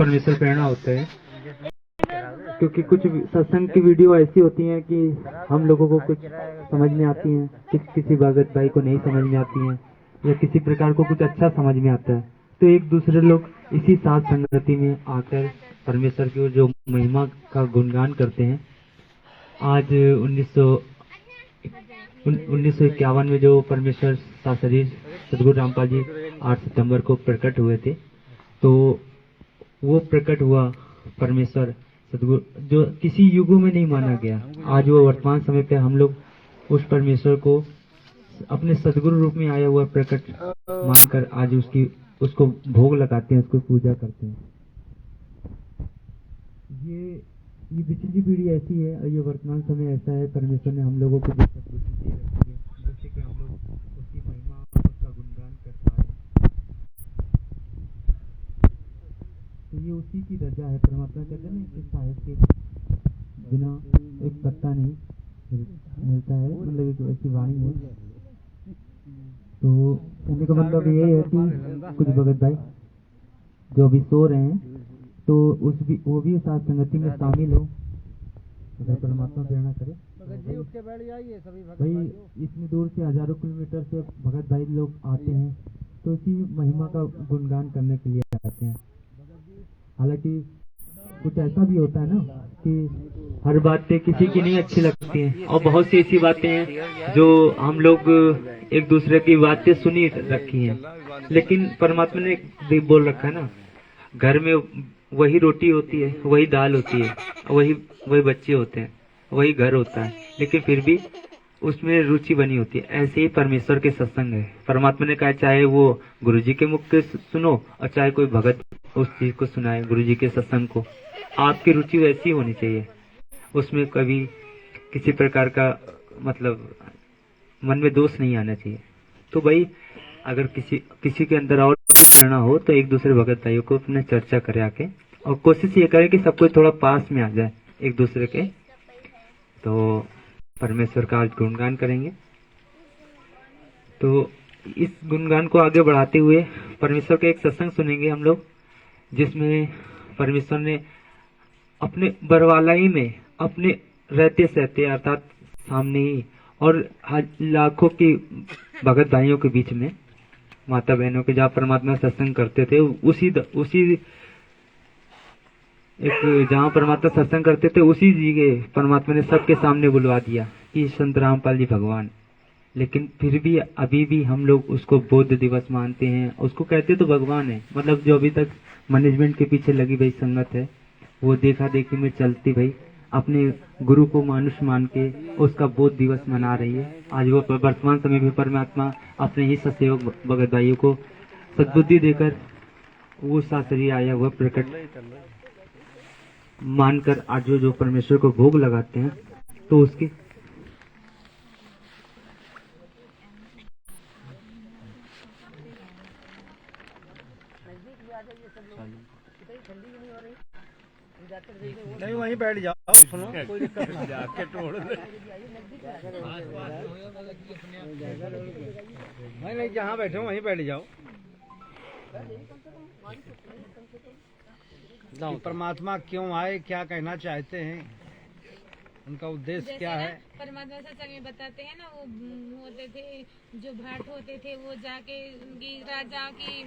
परमेश्वर प्रेरणा होता है, क्योंकि कुछ सत्संग की वीडियो ऐसी होती हैं कि हम लोगों को कुछ समझ में आती हैं, किसी भगत भाई को नहीं समझ में आती हैं, या किसी प्रकार को कुछ अच्छा समझ में आता है, तो एक दूसरे लोग इसी साथ संगति में आकर परमेश्वर की जो महिमा का गुणगान करते हैं। आज 1951 में जो परमेश्वर साशरीर सदगुरु रामपाल जी 8 सितंबर को प्रकट हुए थे, तो वो प्रकट हुआ परमेश्वर सदगुरु जो किसी युगों में नहीं माना गया, आज वो वर्तमान समय पे हम लोग उस परमेश्वर को अपने सदगुरु रूप में आया हुआ प्रकट मानकर आज उसको भोग लगाते हैं, उसको पूजा करते हैं। ये पिछली पीढ़ी ऐसी है और ये वर्तमान समय ऐसा है, परमेश्वर ने हम लोगों को जो सद्बुद्धि दे रखी है, जिससे कि हम लोग उसकी महिमा उसका गुणगान कर पा रहे हैं। तो ये उसी की रजा है। परमात्मा कहते हैं ना कि साहेब के बिना एक पत्ता नहीं मिलता है, मतलब एक ऐसी वाणी है। तो कहने का मतलब ये है कि कुछ भगत भाई जो अभी सो रहे हैं, तो वो भी साथ संगति में शामिल हो, अगर परमात्मा प्रेरणा करे। भाई इतनी दूर से हजारों किलोमीटर से भगत भाई लोग आते हैं, तो इसी महिमा का गुणगान करने के लिए आते हैं। हालांकि कुछ ऐसा भी होता है ना कि हर बातें किसी की नहीं अच्छी लगती हैं, और बहुत सी ऐसी बातें हैं जो हम लोग एक दूसरे की बातें सुनी रखी हैं, लेकिन परमात्मा ने बोल रखा है ना, घर में वही रोटी होती है, वही दाल होती है, वही बच्चे होते हैं, वही घर होता है, लेकिन फिर भी उसमें रुचि बनी होती है। ऐसे ही परमेश्वर के सत्संग है। परमात्मा ने कहा चाहे वो गुरुजी के मुख से सुनो और चाहे कोई भगत उस चीज को सुनाए, गुरुजी के सत्संग को, आपकी रुचि वैसी होनी चाहिए। उसमें कभी किसी प्रकार का मतलब मन में दोष नहीं आना चाहिए। तो भाई अगर किसी के अंदर और प्रेरणा हो तो एक दूसरे भगत भाइयों को अपने चर्चा करे आके, और कोशिश ये करें कि सब कोई थोड़ा पास में आ जाए एक दूसरे के, तो परमेश्वर का आज गुणगान करेंगे। तो इस गुणगान को आगे बढ़ाते हुए परमेश्वर का एक सत्संग सुनेंगे हम लोग, जिसमें परमेश्वर ने अपने बरवालाई में अपने रहते सहते अर्थात सामने ही और लाखों की भगत भाइयों के बीच में, माता बहनों के जहाँ परमात्मा सत्संग करते थे, उसी एक जहाँ परमात्मा सत्संग करते थे उसी जगह परमात्मा ने सबके सामने बुलवा दिया कि संत रामपाल जी भगवान। लेकिन फिर भी अभी भी हम लोग उसको बौद्ध दिवस मानते हैं, उसको कहते तो भगवान है। मतलब जो अभी तक मैनेजमेंट के पीछे लगी भाई संगत है, वो देखा देखी में चलती भाई अपने गुरु को मानुष मान के उसका बौद्ध दिवस मना रही है। आज वो वर्तमान समय में परमात्मा अपने ही ससेवक भगत भाइयों को सद्बुद्धि देकर वो शास्त्री आया हुआ प्रकट मानकर आज जो परमेश्वर को भोग लगाते हैं, तो उसकी नहीं वहीं बैठ जाओ, सुनो कोई दिक्कत नहीं, जाके तोड़ नहीं जहाँ बैठे हो वहीं बैठ जाओ। परमात्मा क्यों आए, क्या कहना चाहते हैं, उनका उद्देश्य क्या है। परमात्मा सत्संग में बताते हैं ना, वो होते थे जो भाट होते थे, वो जाके उनकी राजा की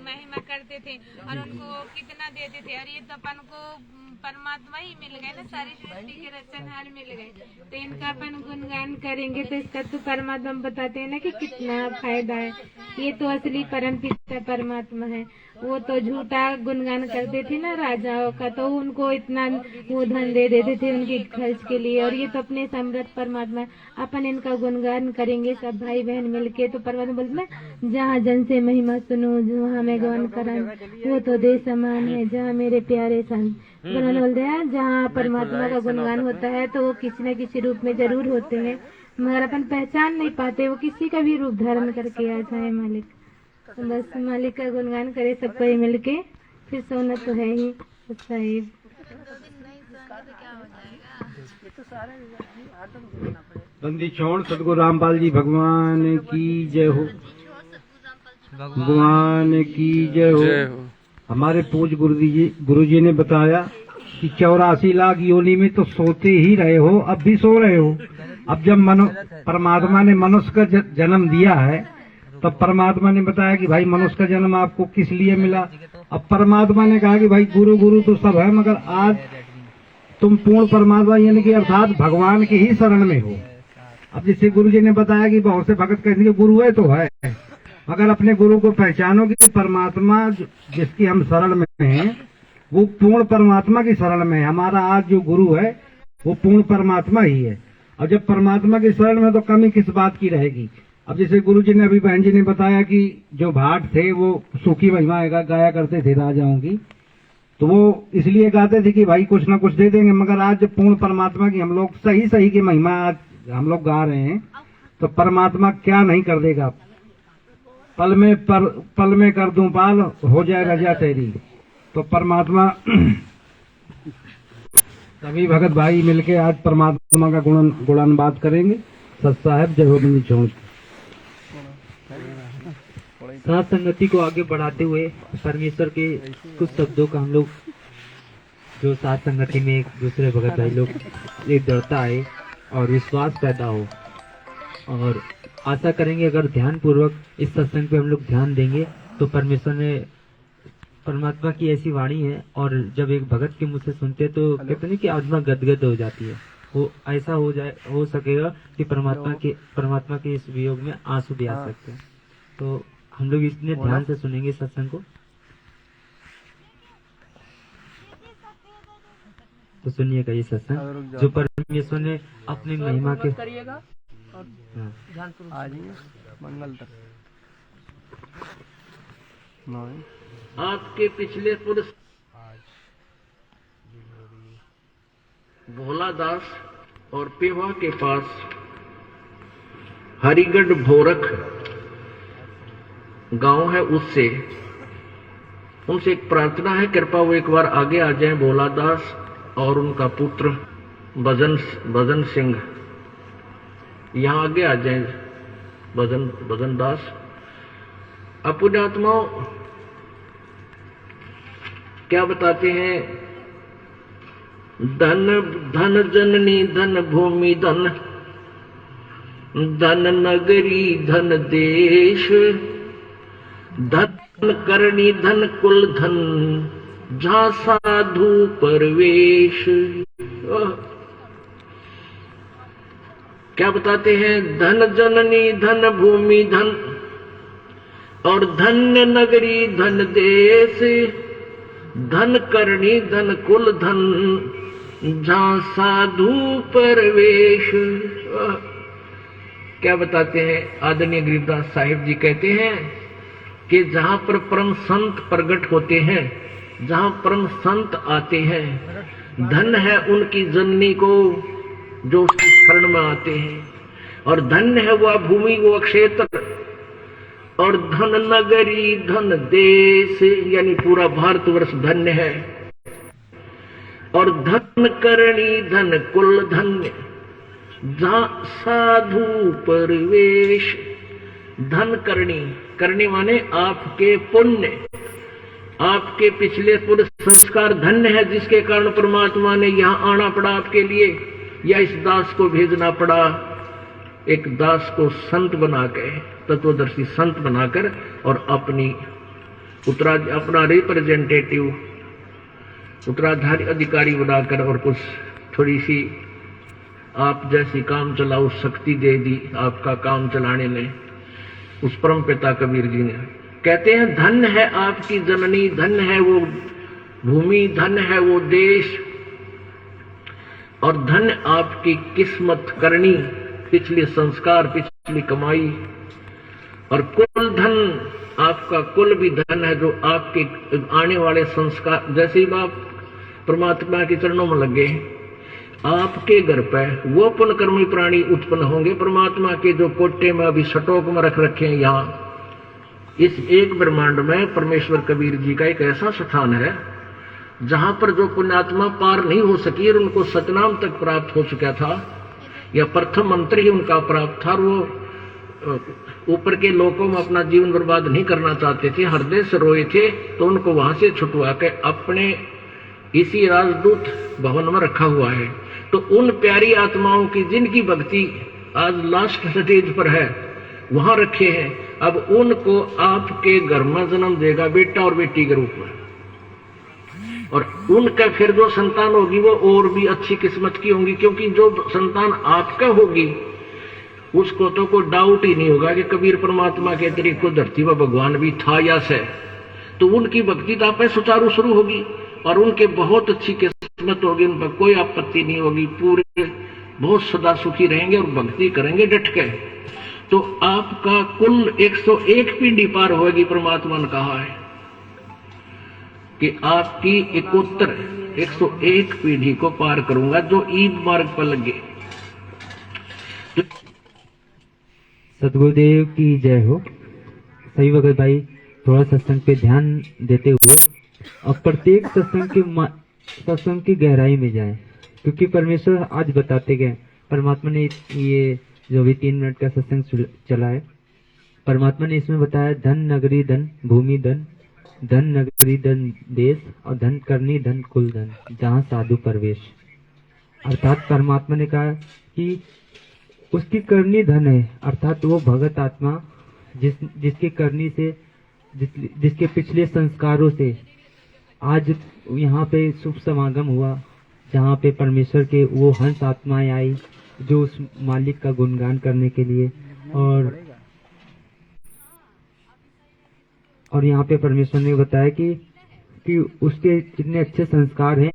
महिमा करते थे और उनको कितना देते थे, और ये तो अपन को परमात्मा ही मिल गए ना, सारी सृष्टि के रचनहार मिल गए, तो इनका अपन गुणगान करेंगे तो इसका तो परमात्मा बताते हैं ना कि कितना फायदा है। ये तो असली परम पिता परमात्मा है। वो तो झूठा गुणगान करते थे ना राजाओं का, तो उनको इतना वो धन दे देते थे उनके खर्च के लिए, और ये तो अपने समृद्ध परमात्मा। अपन इनका गुणगान करेंगे सब भाई बहन मिलके, तो परमात्मा बोलते ना, जहाँ जन से महिमा सुनो वहाँ मैं गवन करा, वो तो दे समान है जहाँ मेरे प्यारे संत। बोलते हैं जहाँ परमात्मा का गुणगान होता है तो वो किसी न किसी रूप में जरूर होते हैं, मगर अपन पहचान नहीं पाते, वो किसी का भी रूप धारण करके आ जाए मालिक। तो बस मालिक का गुणगान करे सब कोई मिलके, फिर सोना तो है ही साहिब। बंदी छोड़ सदगुरु रामपाल जी भगवान की जय हो, भगवान की जय हो। हमारे पूज्य गुरु जी ने बताया कि 84 लाख योनि में तो सोते ही रहे हो, अब भी सो रहे हो। अब जब परमात्मा ने मनुष्य का जन्म दिया है, तब परमात्मा ने बताया कि भाई मनुष्य का जन्म आपको किस लिए मिला। अब परमात्मा ने कहा कि भाई गुरु गुरु तो सब है, मगर आज तुम पूर्ण परमात्मा यानी कि अर्थात भगवान की ही शरण में हो। अब जैसे गुरु जी ने बताया कि बहुत से भगत कहते हैं गुरु है तो है, अगर अपने गुरु को पहचानो कि परमात्मा जिसकी हम शरण में हैं वो पूर्ण परमात्मा की शरण में है। हमारा आज जो गुरु है वो पूर्ण परमात्मा ही है, और जब परमात्मा की शरण में तो कमी किस बात की रहेगी। अब जैसे गुरु जी ने अभी बहन जी ने बताया कि जो भाट थे वो सूखी महिमा गाया करते थे राजाओं की, तो वो इसलिए गाते थे कि भाई कुछ ना कुछ दे देंगे, मगर आज जब पूर्ण परमात्मा की हम लोग सही सही की महिमा आज हम लोग गा रहे हैं, तो परमात्मा क्या नहीं कर देगा। पल में कर दूं पाल, हो जाए रजा तेरी। तो परमात्मा सभी भगत भाई मिलके आज परमात्मा का गुणानुवाद करेंगे। सत साहब जय गोविंद चौंक। साथ संगति को आगे बढ़ाते हुए परमेश्वर के कुछ शब्दों का हम लोग जो साथ संगति में एक दूसरे भगत भाई लोग एक दृढ़ता आए और विश्वास पैदा हो, और आशा करेंगे अगर ध्यान पूर्वक इस सत्संग पे हम लोग ध्यान देंगे तो परमात्मा की ऐसी वाणी है, और जब एक भगत के मुंह से सुनते हैं तो कहते नहीं कि आत्मा गदगद हो जाती है। वो ऐसा हो सकेगा कि परमात्मा के इस वियोग में आंसू भी आ सकते हैं। तो हम लोग इसलिए ध्यान से सुनेंगे सत्संग को। तो सुनिएगा ये सत्संग जो परमेश्वर ने अपनी महिमा के मंगल तक आपके पिछले पुरुष भोलादास और पेवा के पास हरिगढ़ भोरक गांव है, उनसे एक प्रार्थना है, कृपा वो एक बार आगे आ जाएं। भोलादास और उनका पुत्र भजन सिंह यहाँ आगे आ जाएं। भजन दास। अपने आत्माओं क्या बताते हैं? धन जननी धन भूमि धन नगरी धन देश, धन करणी धन कुल धन, जहां साधु परवेश। क्या बताते हैं? धन जननी धन भूमि धन, और धन्य नगरी धन देश, धन करणी धन कुल धन, जहां साधु परवेश। क्या बताते हैं? आदरणीय गरीबदास साहिब जी कहते हैं कि जहां पर परम संत प्रकट होते हैं, जहां परम संत आते हैं, धन है उनकी जननी को जो उसकी शरण में आते हैं, और धन्य है वह भूमि वो क्षेत्र, और धन नगरी धन देश, यानी पूरा भारतवर्ष धन्य है, और धन करणी धन कुल धन्य, जहां साधु परवेश। धन करणी माने आपके पुण्य, आपके पिछले पूर्व संस्कार धन्य है, जिसके कारण परमात्मा ने यहाँ आना पड़ा आपके लिए, या इस दास को भेजना पड़ा, एक दास को संत बना के, तत्वदर्शी संत बनाकर, और अपना रिप्रेजेंटेटिव उत्तराधारी अधिकारी बनाकर, और कुछ थोड़ी सी आप जैसी काम चलाओ शक्ति दे दी आपका काम चलाने में उस परम पिता कबीर जी ने। कहते हैं धन है आपकी जननी, धन है वो भूमि, धन है वो देश, और धन आपकी किस्मत करनी, पिछले संस्कार, पिछली कमाई, और कुल धन आपका कुल भी धन है, जो आपके आने वाले संस्कार। जैसे ही आप परमात्मा के चरणों में लगे, आपके घर पे वो पुण्यकर्मी प्राणी उत्पन्न होंगे, परमात्मा के जो कोटे में अभी सटोक में रख रखे हैं। यहाँ इस एक ब्रह्मांड में परमेश्वर कबीर जी का एक ऐसा स्थान है जहां पर जो पुण्यात्मा पार नहीं हो सकी और उनको सतनाम तक प्राप्त हो चुका था, या प्रथम मंत्र ही उनका प्राप्त था, वो ऊपर के लोकों में अपना जीवन बर्बाद नहीं करना चाहते थे, हृदय से रोए थे, तो उनको वहां से छुटवा के अपने इसी राजदूत भवन में रखा हुआ है। तो उन प्यारी आत्माओं की जिनकी भक्ति आज लास्ट स्टेज पर है, वहां रखे हैं। अब उनको आपके घर में जन्म देगा बेटा और बेटी के रूप में, और उनका फिर जो संतान होगी वो और भी अच्छी किस्मत की होंगी, क्योंकि जो संतान आपका होगी उसको तो कोई डाउट ही नहीं होगा कि कबीर परमात्मा के तरीके को धरती पर भगवान भी था या से। तो उनकी भक्ति तो आप सुचारू शुरू होगी और उनके बहुत अच्छी किस्मत होगी, उन पर कोई आपत्ति नहीं होगी, पूरे बहुत सदा सुखी रहेंगे और भक्ति करेंगे डट के। तो आपका कुल 101 पीढ़ी पार होगी। परमात्मा ने कहा है कि आपकी 101 पीढ़ी को पार करूंगा जो ईद मार्ग पर लगे। सदगुरुदेव की जय हो। सही वक्त भाई थोड़ा सत्संग पे ध्यान देते हुए और प्रत्येक सत्संग की गहराई में जाएं, क्योंकि परमेश्वर आज बताते गए। परमात्मा ने ये जो भी 3 मिनट का सत्संग चला है, परमात्मा ने इसमें बताया धन नगरी धन भूमि धन, धन नगरी धन देश और धन करनी धन कुल धन, जहाँ साधु प्रवेश। अर्थात परमात्मा ने कहा कि उसकी करनी धन है, अर्थात वो भगत आत्मा जिसकी करनी से जिसके पिछले संस्कारों से आज यहाँ पे शुभ समागम हुआ, जहाँ पे परमेश्वर के वो हंस आत्माएं आई जो उस मालिक का गुणगान करने के लिए, और यहाँ पे परमेश्वर ने बताया कि उसके कितने अच्छे संस्कार हैं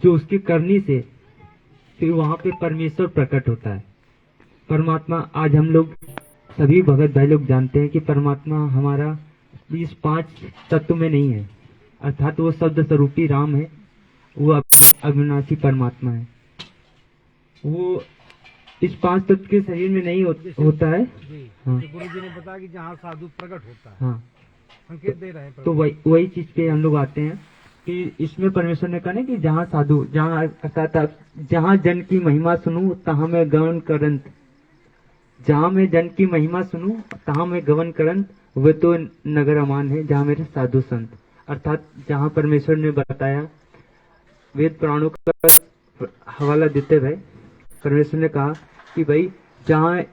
जो उसकी करनी से फिर वहाँ पे परमेश्वर प्रकट होता है। परमात्मा आज हम लोग सभी भगत भाई लोग जानते हैं कि परमात्मा हमारा इस 5 तत्व में नहीं है, अर्थात वो शब्द स्वरूपी राम है, वो अविनाशी परमात्मा है। वो इस 5 तत्व के शरीर में नहीं होता है। हाँ, गुरु जी ने बताया कि जहाँ साधु प्रकट होता है। हाँ, संकेत दे रहे हैं। तो वही चीज पे हम लोग आते हैं कि इसमें परमेश्वर ने कहा ना कि जहाँ साधु, जहाँ जन की महिमा सुनूं तहाँ मैं गवन करंत, जहाँ मैं जन की महिमा सुनूं तहाँ मैं गवन करंत, वे तो नगर अमान है जहाँ मेरे साधु संत। अर्थात जहाँ परमेश्वर ने बताया वेद पुराणों का हवाला देते हुए परमेश्वर ने कहा कि भाई जहाँ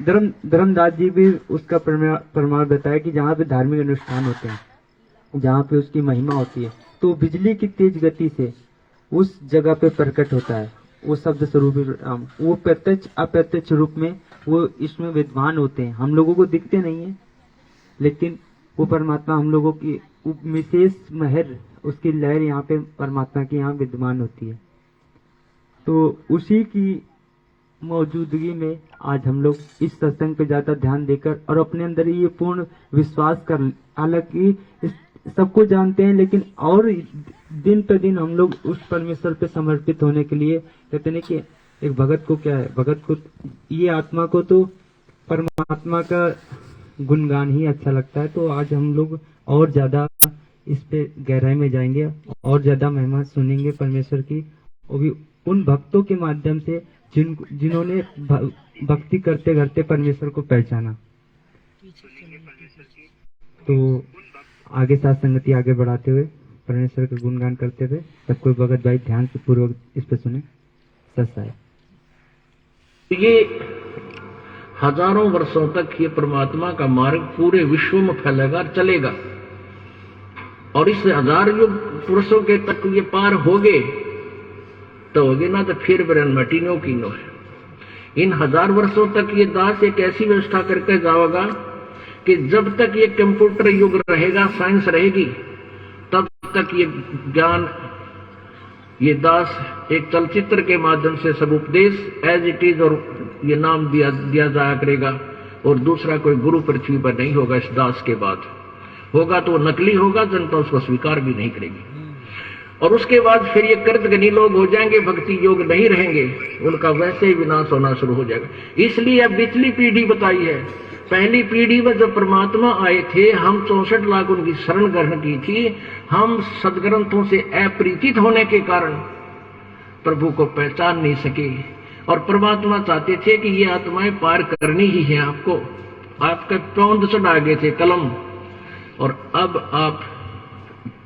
धर्मदास जी भी उसका प्रमाण बताया कि जहाँ पे धार्मिक अनुष्ठान होते हैं, जहाँ पे उसकी महिमा होती है, तो बिजली की तेज गति से उस जगह पे प्रकट होता है वो शब्द स्वरूप राम। वो प्रत्यक्ष अप्रत्यक्ष रूप में वो इसमें विद्वान होते हैं, हम लोगों को दिखते नहीं है, लेकिन वो परमात्मा हम लोगों की विशेष महर, उसकी लहर यहाँ पे परमात्मा की यहाँ विद्यमान होती है। तो उसी की मौजूदगी में आज हम लोग इस सत्संग पे ज्यादा ध्यान देकर और अपने अंदर ये पूर्ण विश्वास कर, हालांकि सबको जानते हैं, लेकिन और दिन पर दिन हम लोग उस परमेश्वर पे समर्पित होने के लिए कहते हैं कि एक भगत को क्या है, भगत को ये आत्मा को तो परमात्मा का गुणगान ही अच्छा लगता है। तो आज हम लोग और ज्यादा इस पे गहराई में जाएंगे और ज्यादा महिमा सुनेंगे परमेश्वर की, वो भी उन भक्तों के माध्यम से जिन्होंने भक्ति करते करते परमेश्वर को पहचाना। तो आगे साथ संगति आगे बढ़ाते हुए परमेश्वर का गुणगान करते हुए सब कोई भगत भाई ध्यान से पूर्वक इस पे सुने। सत्साई। ये हजारों वर्षों तक ये परमात्मा का मार्ग पूरे विश्व में फैलेगा, चलेगा, और इस 1000 युग पुरुषों के तक ये पार हो गए तो होगे ना, तो फिर ब्रन मटीनो की नो है। इन 1000 वर्षों तक ये दास एक ऐसी व्यवस्था करके जाएगा कि जब तक ये कंप्यूटर युग रहेगा, साइंस रहेगी, तब तक ये ज्ञान, ये दास एक चलचित्र के माध्यम से सब उपदेश एज इट इज और ये नाम दिया जाया करेगा, और दूसरा कोई गुरु पृथ्वी पर नहीं होगा इस दास के बाद। होगा तो नकली होगा, जनता उसको स्वीकार भी नहीं करेगी, और उसके बाद फिर ये कृतघ्नी लोग हो जाएंगे, भक्ति योग नहीं रहेंगे, उनका वैसे ही विनाश होना शुरू हो जाएगा। इसलिए अब पिछली पीढ़ी बताई है, पहली पीढ़ी में जब परमात्मा आए थे, हम 64 लाख उनकी शरण ग्रहण की थी, हम सदग्रंथों से अपरिचित होने के कारण प्रभु को पहचान नहीं सके। और परमात्मा चाहते थे कि ये आत्माएं पार करनी ही है आपको। आपका पौंध चढ़ा गए थे कलम, और अब आप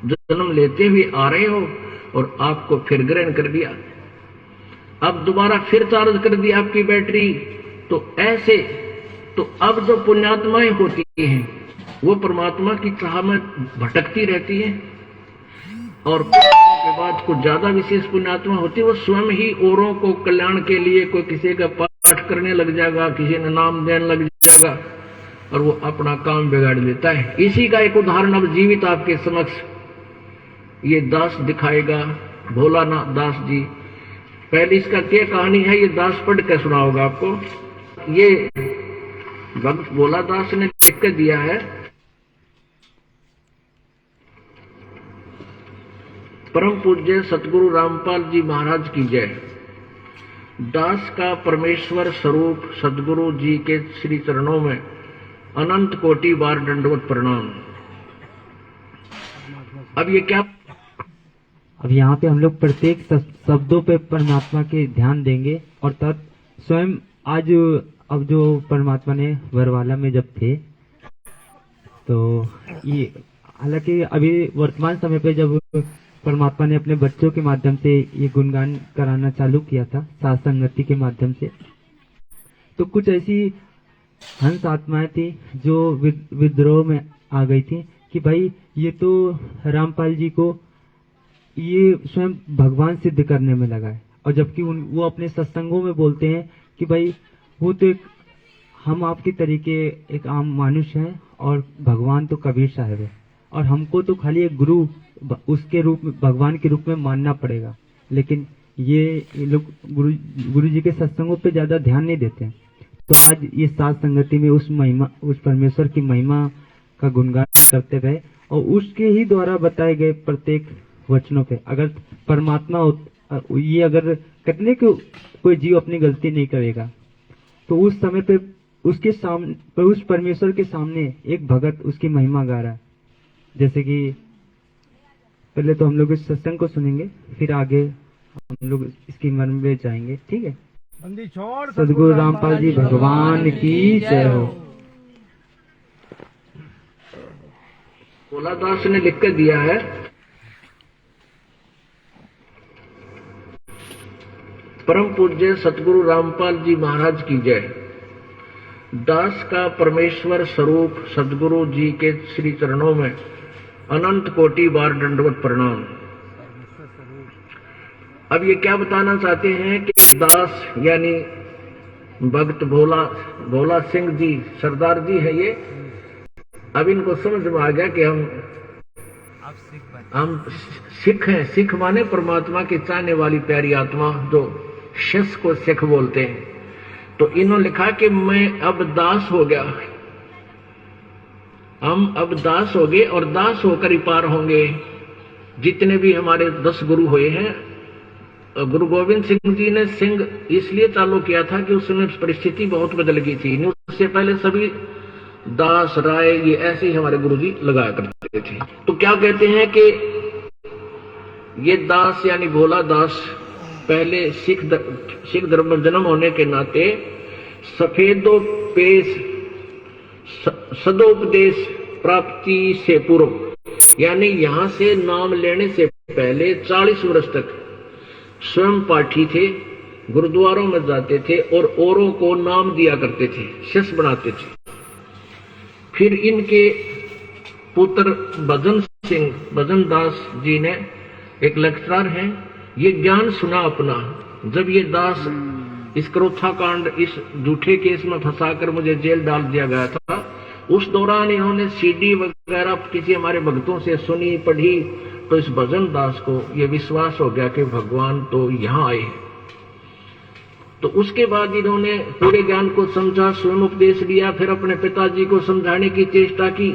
जन्म लेते हुए आ रहे हो और आपको फिर ग्रहण कर दिया, अब दोबारा फिर चार्ज कर दी आपकी बैटरी। तो ऐसे तो अब जो पुण्यात्माएं होती हैं वो परमात्मा की चाह में भटकती रहती है, और के बाद कुछ ज्यादा विशेष पुण्यात्मा होती है वो स्वयं ही औरों को कल्याण के लिए कोई किसी का पाठ करने लग जाएगा, किसी ने नाम देने लग जाएगा और वो अपना काम बिगाड़ लेता है। इसी का एक उदाहरण अब जीवित आपके समक्ष ये दास दिखाएगा, भोलानाथ दास जी। पहले इसका क्या कहानी है ये दास पढ़ के सुनाओगा आपको। ये भक्त भोला दास ने लिख कर दिया है, परम पूज्य सतगुरु रामपाल जी महाराज की जय। दास का परमेश्वर स्वरूप सतगुरु जी के श्री चरणों में अनंत कोटि बार दंडवत प्रणाम। अब ये क्या, अब यहाँ पे हम लोग प्रत्येक शब्दों पे परमात्मा के ध्यान देंगे और तब स्वयं आज अब जो परमात्मा ने वरवाला में जब थे तो ये, हालांकि अभी वर्तमान समय पे जब परमात्मा ने अपने बच्चों के माध्यम से ये गुणगान कराना चालू किया था साथ संगति के माध्यम से, तो कुछ ऐसी हंस आत्माएं थी जो विद्रोह में आ गई थी कि भाई ये तो रामपाल जी को ये स्वयं भगवान सिद्ध करने में लगा है, और जबकि वो अपने सत्संगों में बोलते हैं कि भाई वो तो एक हम आपके तरीके एक आम मनुष्य हैं और भगवान तो कबीर साहब है, और हमको तो खाली एक गुरु उसके रूप में भगवान के रूप में मानना पड़ेगा। लेकिन ये लोग गुरु जी के सत्संगों पे ज्यादा ध्यान नहीं देते हैं। तो आज ये साथ संगति में उस महिमा, उस परमेश्वर की महिमा का गुणगान करते रहे, और उसके ही द्वारा बताए गए प्रत्येक वचनों पे अगर परमात्मा ये अगर कितने को कोई जीव अपनी गलती नहीं करेगा तो उस समय पे उसके सामने, उस परमेश्वर के सामने एक भगत उसकी महिमा गा रहा है। जैसे कि पहले तो हम लोग इस सत्संग को सुनेंगे, फिर आगे हम लोग इसकी मर्म में जाएंगे, ठीक है। सदगुरु रामपाल जी भगवान की जय हो। भोला दास ने लिख कर दिया है, परम पूज्य सतगुरु रामपाल जी महाराज की जय। दास का परमेश्वर स्वरूप सतगुरु जी के श्री चरणों में अनंत कोटि बार दंडवत प्रणाम। अब ये क्या बताना चाहते हैं कि दास यानी भक्त भोला सिंह जी सरदार जी है ये। अब इनको समझ में आ गया कि हम सिख हैं। सिख माने परमात्मा की चाहने वाली प्यारी आत्मा, जो शिष्य को सिख बोलते हैं। तो इन्होंने लिखा कि मैं अब दास हो गया, हम अब दास हो गए और दास होकर ही पार होंगे। जितने भी हमारे 10 गुरु हुए हैं, गुरु गोविंद सिंह जी ने सिंह इसलिए चालू किया था कि उस समय परिस्थिति बहुत बदल गई थी। उससे पहले सभी दास राय ये ऐसे ही हमारे गुरु जी लगाया करते थे। तो क्या कहते हैं कि ये दास यानी भोला दास पहले सिख धर्म में जन्म होने के नाते सफेदो पेश सदोपदेश प्राप्ति से पूर्व यानी यहां से नाम लेने से पहले 40 वर्ष तक स्वयं पाठी थे, गुरुद्वारों में जाते थे और औरों को नाम दिया करते थे, शिष्य बनाते थे। फिर इनके पुत्र भजन दास जी ने, एक लेक्चरर हैं, ये ज्ञान सुना अपना। जब ये दास इस क्रोथा कांड, इस झूठे केस में फंसाकर मुझे जेल डाल दिया गया था, उस दौरान इन्होंने सीडी वगैरह किसी हमारे भक्तों से सुनी पढ़ी, तो इस भजन दास को ये विश्वास हो गया कि भगवान तो यहाँ आए। तो उसके बाद इन्होंने पूरे ज्ञान को समझा, स्वयं उपदेश लिया, फिर अपने पिताजी को समझाने की चेष्टा की।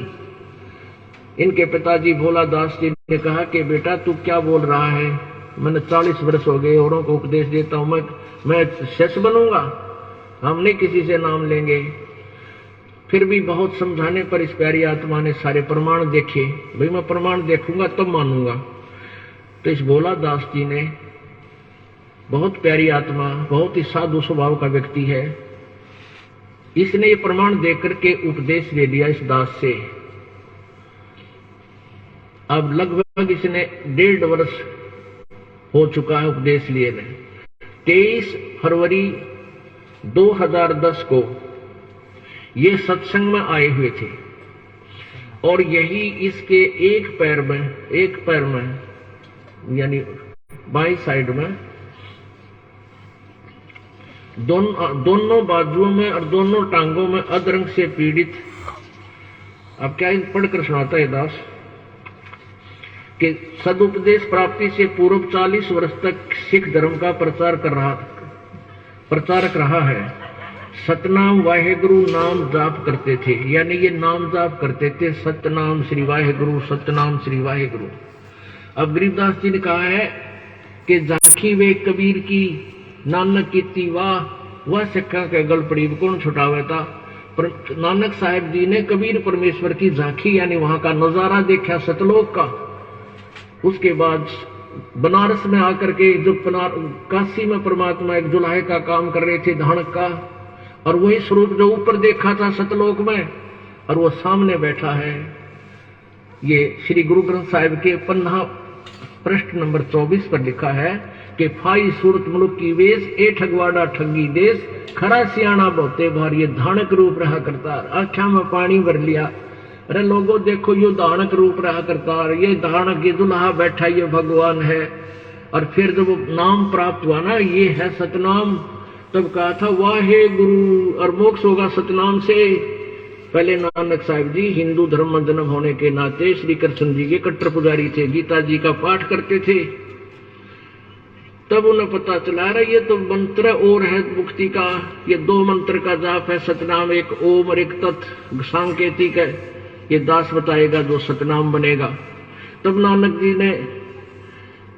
इनके पिताजी भोला दास जी ने कहा कि बेटा तू क्या बोल रहा है, मैंने 40 वर्ष हो गए औरों को उपदेश देता हूं, मैं शिष्य बनूंगा, हम नहीं किसी से नाम लेंगे। फिर भी बहुत समझाने पर इस प्यारी आत्मा ने सारे प्रमाण देखे। भाई मैं प्रमाण देखूंगा तब मानूंगा। तो इस भोला दास जी ने बहुत प्यारी आत्मा, बहुत ही साधु स्वभाव का व्यक्ति है। इसने ये प्रमाण देकर के उपदेश ले लिया इस दास से। अब लगभग इसने 1.5 वर्ष हो चुका है उपदेश लिए ने। 23 फरवरी 2010 को ये सत्संग में आए हुए थे और यही इसके एक पैर में यानी बाईं साइड में दोनों बाजुओं में और दोनों टांगों में अधरंग से पीड़ित। अब क्या पढ़कर सुनाता है दास कि सदुपदेश प्राप्ति से पूर्व 40 वर्ष तक सिख धर्म का प्रचारक रहा है। सतनाम वाहेगुरु नाम जाप करते थे, यानी ये नाम जाप करते थे, सतनाम श्री वाहेगुरु, सतनाम श्री वाहेगुरु। अब गरीबदास जी ने कहा है कि झांकी वे कबीर की नानक की वह सिक्का के गल पड़ी कौन छुटावे था। नानक साहब जी ने कबीर परमेश्वर की झांकी यानी वहां का नजारा देखा सतलोक का। उसके बाद बनारस में आकर के जो काशी में परमात्मा एक जुलाहे का काम कर रहे थे धानक का, और वही स्वरूप जो ऊपर देखा था सतलोक में और वो सामने बैठा है। ये श्री गुरु ग्रंथ साहिब के पन्ना पृष्ठ नंबर 24 पर लिखा है कि फाई सूरत मुल्क की वेश ए ठगवाड़ा ठगी देश, खड़ा सियाणा बहुते भार ये धानक रूप रहा करता। आख्या में पानी भर लिया। अरे लोगों देखो यो धानक रूप रहा करता, ये धानक ये दुल्हा बैठा ये भगवान है। और फिर जब नाम प्राप्त हुआ ना ये है सतनाम, तब कहा था वाहे गुरु और मोक्ष होगा सतनाम से। पहले नानक साहब जी हिंदू धर्म में जन्म होने के नाते श्री कृष्ण जी के कट्टर पुजारी थे, गीता जी का पाठ करते थे। तब उन्हें पता चला रहा ये तो मंत्र और है मुक्ति का, ये 2 मंत्र का जाप है सतनाम, एक ओम और एक तत् सांकेतिक है। ये दास बताएगा जो सतनाम बनेगा। तब नानक जी ने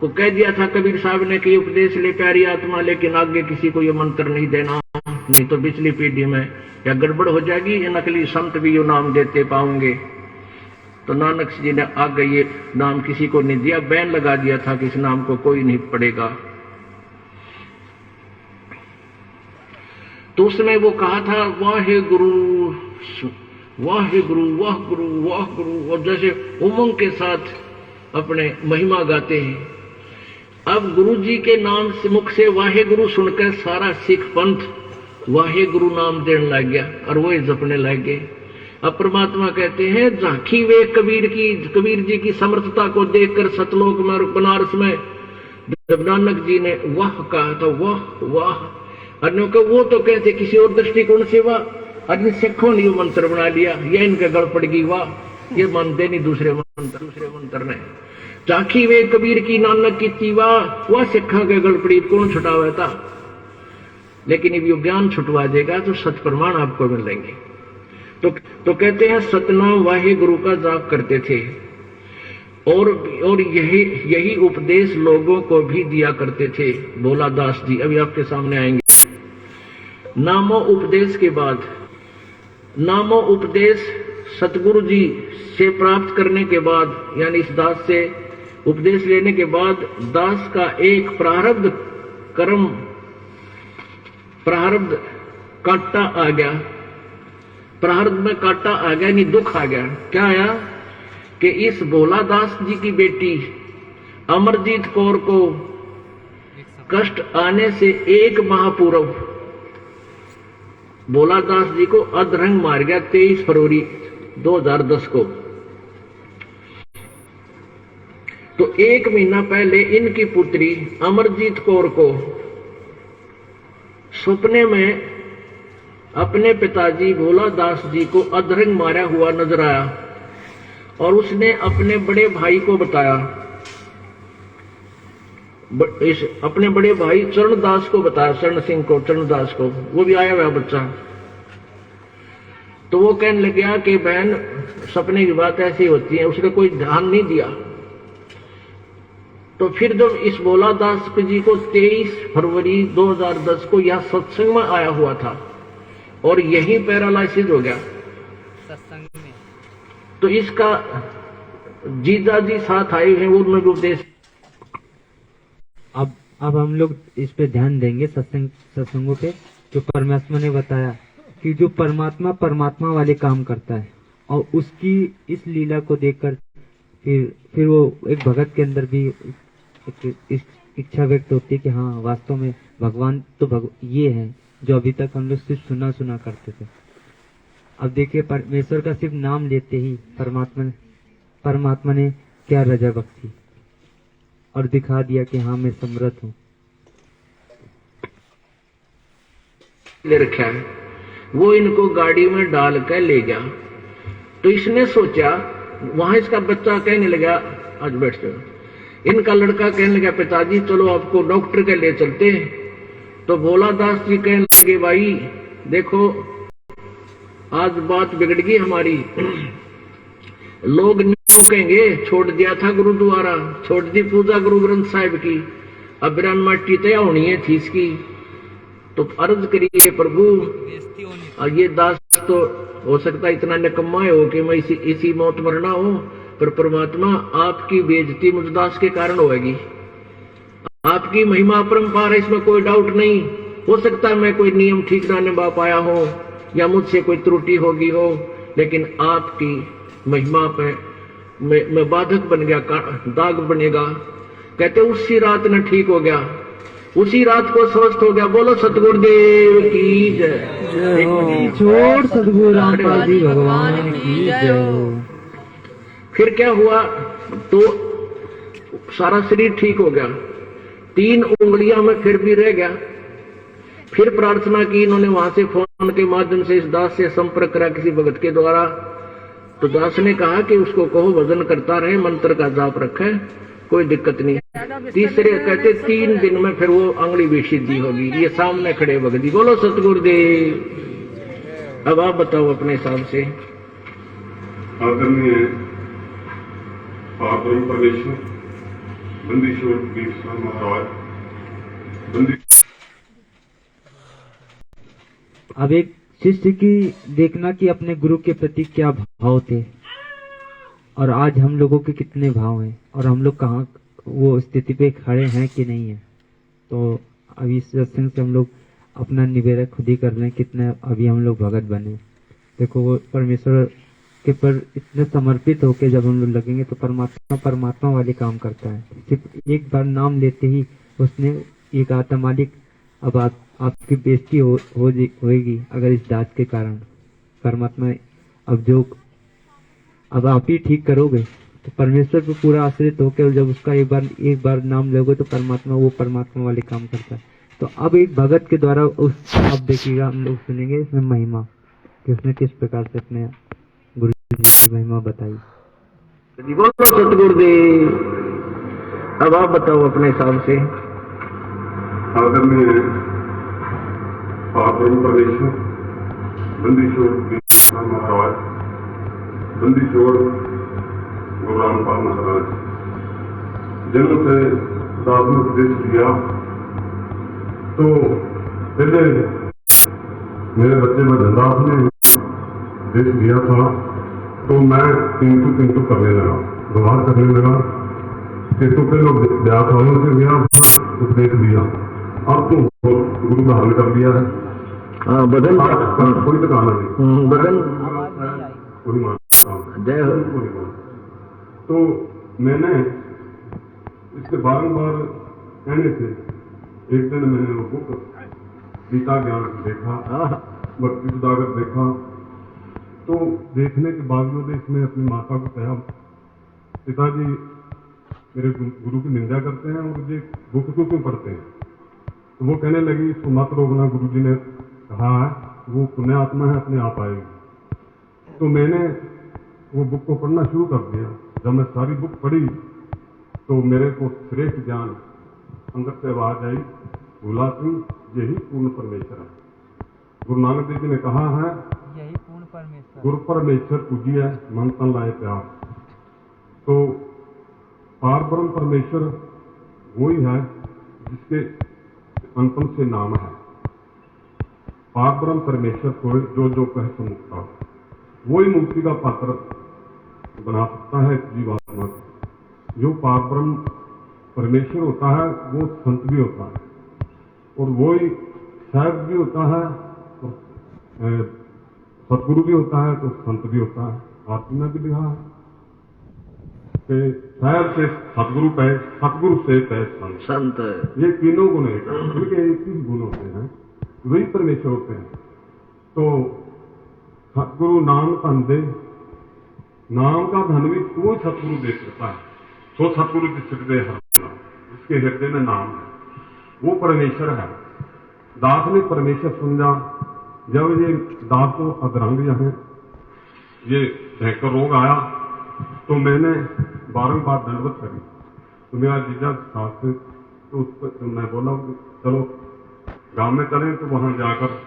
को कह दिया था कबीर साहब ने कि उपदेश ले प्यारी आत्मा, लेकिन आगे किसी को ये मंत्र नहीं देना, नहीं तो पिछली पीढ़ी में या गड़बड़ हो जाएगी, ये नकली संत भी ये नाम देते पाओगे। तो नानक जी ने आगे ये नाम किसी को नहीं दिया, बैन लगा दिया था कि इस नाम को कोई नहीं पढ़ेगा। तो उसमें वो कहा था वाहे गुरु वाहे गुरु वाह गुरु वाह गुरु, और जैसे उमंग के साथ अपने महिमा गाते हैं। अब गुरु जी के नाम से मुख से वाहे गुरु सुनकर सारा सिख पंथ वाहे गुरु नाम देने लग गया और वो जपने लग गए। अब परमात्मा कहते हैं झांकी वे कबीर जी की समर्थता को देखकर सतलोक में और बनारस में जब नानक जी ने वाह कहा तो वाह वाह, अन्यों को वो तो कहते किसी और दृष्टिकोण से वाह, अन्य सिखों ने मंत्र बना लिया, ये इनके गल पड़ गई वाह, ये मानते नहीं दूसरे मंत्र ने। झांकी वे कबीर की नानक की वह सिखा के गल पड़ी कौन छुटावा था। लेकिन ये ज्ञान छुटवा देगा तो सत प्रमाण आपको मिलेंगे। तो कहते हैं सतनाम वाहे गुरु का जाप करते थे और यही उपदेश लोगों को भी दिया करते थे भोला दास जी। अभी आपके सामने आएंगे। नामो उपदेश के बाद नामो उपदेश सतगुरु जी से प्राप्त करने के बाद यानी इस दास से उपदेश लेने के बाद दास का एक प्रारब्ध कांटा आ गया। प्रारब्ध में कांटा आ गया यानी दुख आ गया। क्या आया कि इस भोला दास जी की बेटी अमरजीत कौर को कष्ट आने से 1 माह पूर्व भोला दास जी को अधरंग मार गया 23 फरवरी 2010 को। तो 1 महीना पहले इनकी पुत्री अमरजीत कौर को सपने में अपने पिताजी भोला दास जी को अधरंग मारा हुआ नजर आया और उसने अपने बड़े भाई को बताया, अपने बड़े भाई चरणदास को बताया, चरण सिंह को, चरणदास को, वो भी आया हुआ बच्चा। तो वो कहने लग गया कि बहन सपने की बात ऐसी होती है, उसने कोई ध्यान नहीं दिया। तो फिर जब इस भोला दास जी को 23 फरवरी 2010 को यह सत्संग में आया हुआ था और यही पैरालाइसिस हो गया सत्संग में, तो इसका जीजा जी साथ आए हैं, उन्होंने उपदेश। अब अब हम लोग इस पे ध्यान देंगे सत्संगों पे, जो परमात्मा ने बताया कि जो परमात्मा परमात्मा वाले काम करता है, और उसकी इस लीला को देखकर फिर वो एक भगत के अंदर भी एक इच्छा व्यक्त होती है कि हाँ वास्तव में भगवान तो ये है जो अभी तक हम लोग सिर्फ सुना करते थे। अब देखिए परमेश्वर का सिर्फ नाम लेते ही परमात्मा ने क्या रजा बख्शी और दिखा दिया कि हाँ मैं समर्थ हूँ। ले रखा है, वो इनको गाड़ी में डाल कर ले गया। तो इसने सोचा, वहां इसका बच्चा कहने लगा, आज बैठ जाओ। इनका लड़का कहने लगा, पिताजी चलो आपको डॉक्टर के ले चलते हैं। तो भोला दास जी कहने लगे, भाई देखो आज बात बिगड़ गई हमारी। लोग न्यू कहेंगे छोड़ दिया था गुरुद्वारा, छोड़ दी पूजा गुरु ग्रंथ साहिब की, अब बिरान माटी तय होनी है थी इसकी। तो अर्ज करिए प्रभु, और ये दास तो हो सकता है इतना निकम्मा हो कि मैं इसी मौत मरना हो, पर परमात्मा आपकी बेइज्जती मुझ दास के कारण होगी। आपकी महिमा अपरंपार है, इसमें कोई डाउट नहीं। हो सकता है मैं कोई नियम ठीक ना निभा पाया हो या मुझसे कोई त्रुटि होगी हो, लेकिन आपकी महिमा पे मैं बाधक बन गया, दाग बनेगा। कहते उसी रात न ठीक हो गया, उसी रात को स्वस्थ हो गया। बोलो सतगुरुदेव की जय। छोड़ सतगुरु रामपाल जी भगवान की जय। फिर क्या हुआ, तो सारा शरीर ठीक हो गया, 3 उंगलियां में फिर भी रह गया। फिर प्रार्थना की इन्होंने, वहां से फोन के माध्यम से इस दास से संपर्क करा किसी भगत के द्वारा। तो दास ने कहा कि उसको कहो भजन करता रहे, मंत्र का जाप रखे, कोई दिक्कत नहीं। तीसरे कहते 3 दिन में फिर वो अंगुली भी सीधी होगी। ये सामने खड़े भगत जी। बोलो सतगुरुदेव। अब आप बताओ अपने हिसाब से। आदरणीय परम परमेश्वर बंदीश्वर दीक्षा महाराज बंदी। अब एक शिष्य की देखना कि अपने गुरु के प्रति क्या भाव थे, और आज हम लोगों के कितने भाव हैं, और हम लोग कहाँ वो स्थिति पे खड़े हैं कि नहीं है। तो अभी इस सत्संग से हम लोग अपना निवेदन खुद ही कर लें, कितने अभी हम लोग भगत बने। देखो वो परमेश्वर के पर इतने समर्पित होके जब हम लोग लगेंगे तो परमात्मा वाले काम करता है। सिर्फ एक बार नाम लेते ही उसने ये कहा था, मालिक अब आपकी बेइज्जती होगी अगर इस दास के कारण। परमात्मा अब आप ही ठीक करोगे। तो परमेश्वर पे पूरा आश्रित होकर जब उसका एक बार नाम लोगे तो परमात्मा वाले काम करता है। तो अब एक भगत के द्वारा उस आप देखिएगा, हम लोग सुनेंगे इसमें महिमा कि उसने किस प्रकार से अपने गुरु जी की महिमा बताई। बोलो सतगुरुदेव। अब आप बताओ अपने हिसाब से। आदरणीय परम परमेश्वर बंदीश्वर दीक्षा महाराज बंदीश्वर गुरु रामपाल महाराज, जन्म से दास ने उपदेश दिया। तो पहले मेरे बच्चे में धनदास ने उपदेश दिया था, तो मैं किंतु करने लगा, व्यवहार करने लगा। किंतु के लोग व्यापारों से गया उपदेश दिया, अब तो गुरु धारण कर लिया है। हाँ, बदल कोई ठिकाना नहीं, बदल कोई जय हो। तो मैंने इसके बारंबार कहने से एक दिन मैंने वो बुक गीता ज्ञान देखा, भक्ति सुधाकर देखा। तो देखने के बावजूद इसमें अपनी माता को कहा, पिताजी मेरे गुरु की निंदा करते हैं और ये बुक को क्यों पढ़ते हैं। तो वो कहने लगी इसको मत रोकना, गुरु जी ने कहा है, वो पुण्य आत्मा है, अपने आप आएगी। तो मैंने वो बुक को पढ़ना शुरू कर दिया। जब मैं सारी बुक पढ़ी तो मेरे को श्रेष्ठ ज्ञान अंदर से आवाज आई, भोला सिंह यही पूर्ण परमेश्वर है। गुरु नानक देव जी ने कहा है, यही पूर्ण परमेश्वर, गुरु परमेश्वर पूजी है, मन तन लाए प्यार। तो पार ब्रह्म परमेश्वर वही है जिसके अंतम से नाम है। पार ब्रह्म परमेश्वर को जो कहे तो मुक्ता, वही मुक्ति का पात्र बना सकता है जीवात्मा को। जो पार ब्रह्म परमेश्वर होता है वो संत भी होता है, और वो ही साहब भी होता है, और सतगुरु भी होता है, तो संत भी होता है। आरती में भी लिखा है कि साहब से सतगुरु पे, सतगुरु से पे संत। ये तीनों गुण है, उनके एक ही गुण होते हैं, वही परमेश्वर होते हैं। तो सतगुरु नाम धन दे, नाम का धन भी कोई सतगुरु दे सकता है। सो सतगुरु जिस हृदय हर, इसके हृदय में नाम है, वो परमेश्वर है। दास ने परमेश्वर समझा। जब ये दास को अधरंग है, ये भयंकर रोग आया, तो मैंने बारंबार दंडवत करी। तो मेरा जीजा साथ से, तो उस पर मैं बोला चलो गांव में चलें, तो वहां जाकर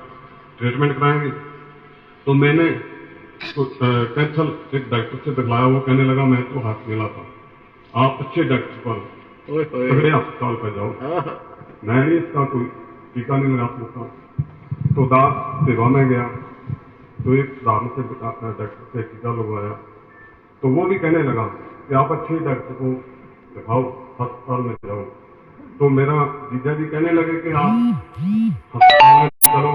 ट्रीटमेंट कराएंगे। तो मैंने तो कैंसल एक डॉक्टर से दिखलाया। वो कहने लगा मैं तो हाथ मिला था, आप अच्छे डॉक्टर पर, तगड़े अस्पताल पर जाओ, मैं नहीं इसका कोई टीका नहीं लगा सकता। तो दास सेवा में गया, तो एक साधारण से डॉक्टर से टीका लगवाया। तो वो भी कहने लगा कि आप अच्छे डॉक्टर को दिखाओ, अस्पताल में जाओ। तो मेरा जीजा जी कहने लगे कि आप अस्पताल में चलो,